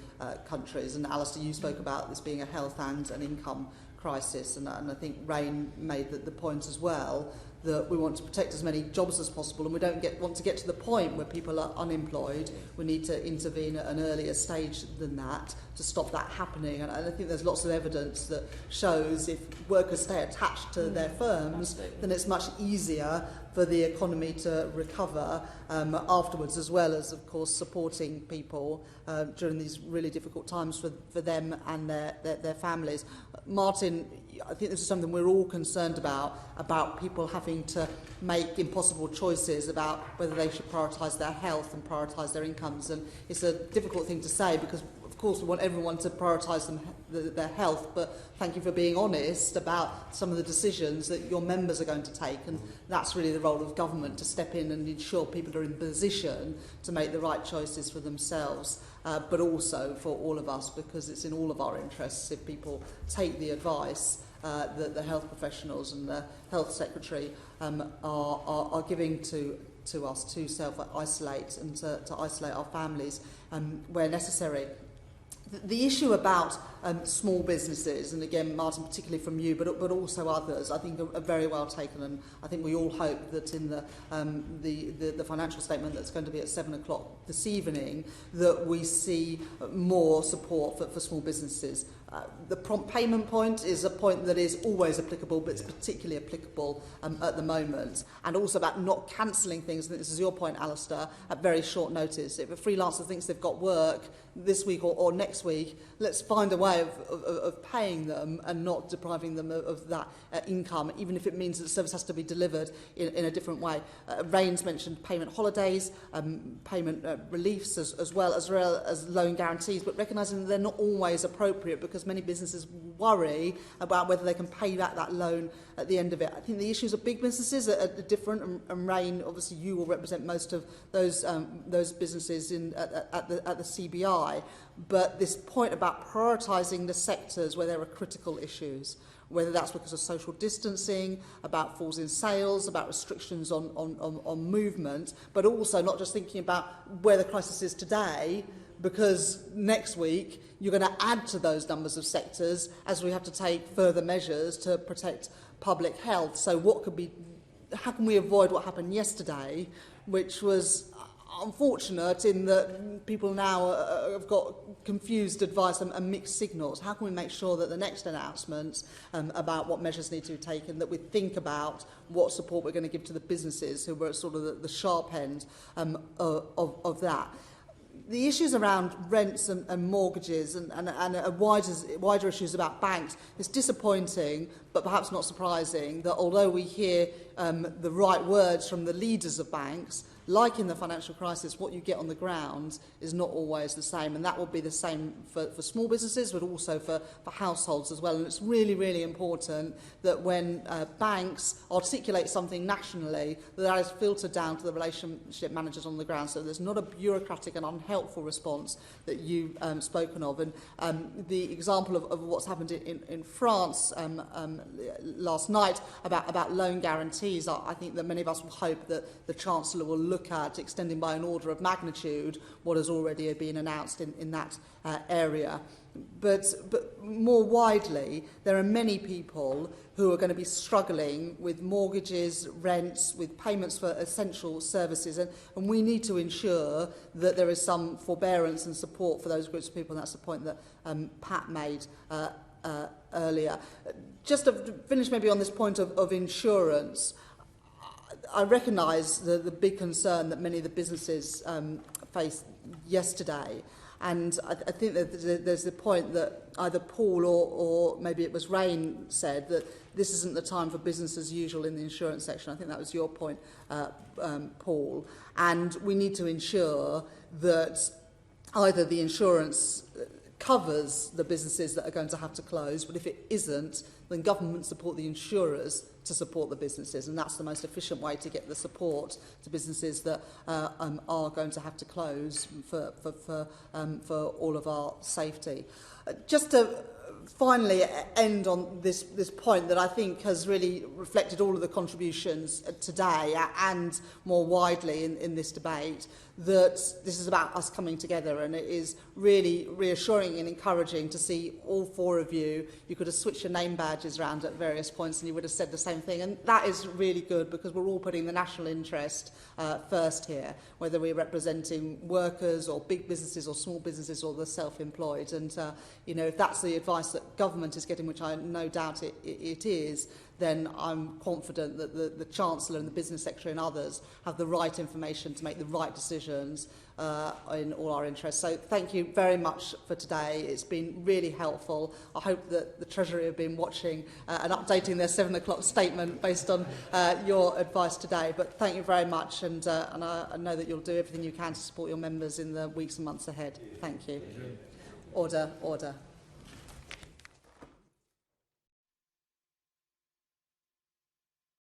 countries. And Alistair, you spoke about this being a health and an income crisis, and I think Rain made the point as well that we want to protect as many jobs as possible, and we don't want to get to the point where people are unemployed. We need to intervene at an earlier stage than that to stop that happening. And I think there's lots of evidence that shows if workers stay attached to their firms, then it's much easier for the economy to recover afterwards, as well as, of course, supporting people during these really difficult times for them and their families. Martin, I think this is something we're all concerned about people having to make impossible choices about whether they should prioritise their health and prioritise their incomes. And it's a difficult thing to say because, of course, we want everyone to prioritise their health, but thank you for being honest about some of the decisions that your members are going to take, and that's really the role of government, to step in and ensure people are in position to make the right choices for themselves, but also for all of us, because it's in all of our interests if people take the advice that the health professionals and the health secretary are giving to us to self-isolate and to isolate our families where necessary. The issue about small businesses, and again, Martin, particularly from you, but also others, I think are very well taken, and I think we all hope that in the financial statement that's going to be at 7 o'clock this evening, that we see more support for small businesses. The prompt payment point is a point that is always applicable, but it's particularly applicable at the moment. And also about not cancelling things, and this is your point, Alistair, at very short notice. If a freelancer thinks they've got work this week or next week, let's find a way of paying them and not depriving them of that income, even if it means that the service has to be delivered in a different way. Rain's mentioned payment holidays, payment reliefs as well as loan guarantees, but recognising that they're not always appropriate because because many businesses worry about whether they can pay back that loan at the end of it. I think the issues of big businesses are different, and Rain, obviously you will represent most of those businesses at the CBI, but this point about prioritising the sectors where there are critical issues, whether that's because of social distancing, about falls in sales, about restrictions on movement, but also not just thinking about where the crisis is today, because next week you're going to add to those numbers of sectors as we have to take further measures to protect public health. So how can we avoid what happened yesterday, which was unfortunate in that people now have got confused advice and mixed signals. How can we make sure that the next announcements about what measures need to be taken, that we think about what support we're going to give to the businesses who were at sort of the sharp end of that? The issues around rents and mortgages and wider issues about banks, it's disappointing, but perhaps not surprising, that although we hear the right words from the leaders of banks, like in the financial crisis, what you get on the ground is not always the same. And that will be the same for small businesses, but also for households as well. And it's really, really important that when banks articulate something nationally, that is filtered down to the relationship managers on the ground. So there's not a bureaucratic and unhelpful response that you've spoken of. And the example of what's happened in France last night about loan guarantees, I think that many of us will hope that the Chancellor will look at extending by an order of magnitude what has already been announced in that area. But more widely, there are many people who are going to be struggling with mortgages, rents, with payments for essential services, and we need to ensure that there is some forbearance and support for those groups of people, and that's the point that Pat made earlier. Just to finish maybe on this point of insurance, I recognise the big concern that many of the businesses faced yesterday, and I think that there's the point that either Paul or maybe it was Rain said that this isn't the time for business as usual in the insurance section. I think that was your point, Paul, and we need to ensure that either the insurance covers the businesses that are going to have to close, but if it isn't, then government support the insurers to support the businesses, and that's the most efficient way to get the support to businesses that are going to have to close for all of our safety. Just to finally end on this point that I think has really reflected all of the contributions today and more widely in this debate, that this is about us coming together, and it is really reassuring and encouraging to see all four of you. You could have switched your name badges around at various points and you would have said the same thing, and that is really good because we're all putting the national interest first here, whether we're representing workers or big businesses or small businesses or the self-employed. And you know, if that's the advice that government is getting, which I no doubt it is, then I'm confident that the Chancellor and the Business Secretary and others have the right information to make the right decisions in all our interests. So thank you very much for today. It's been really helpful. I hope that the Treasury have been watching and updating their 7 o'clock statement based on your advice today. But thank you very much, and I know that you'll do everything you can to support your members in the weeks and months ahead. Thank you. Order, order.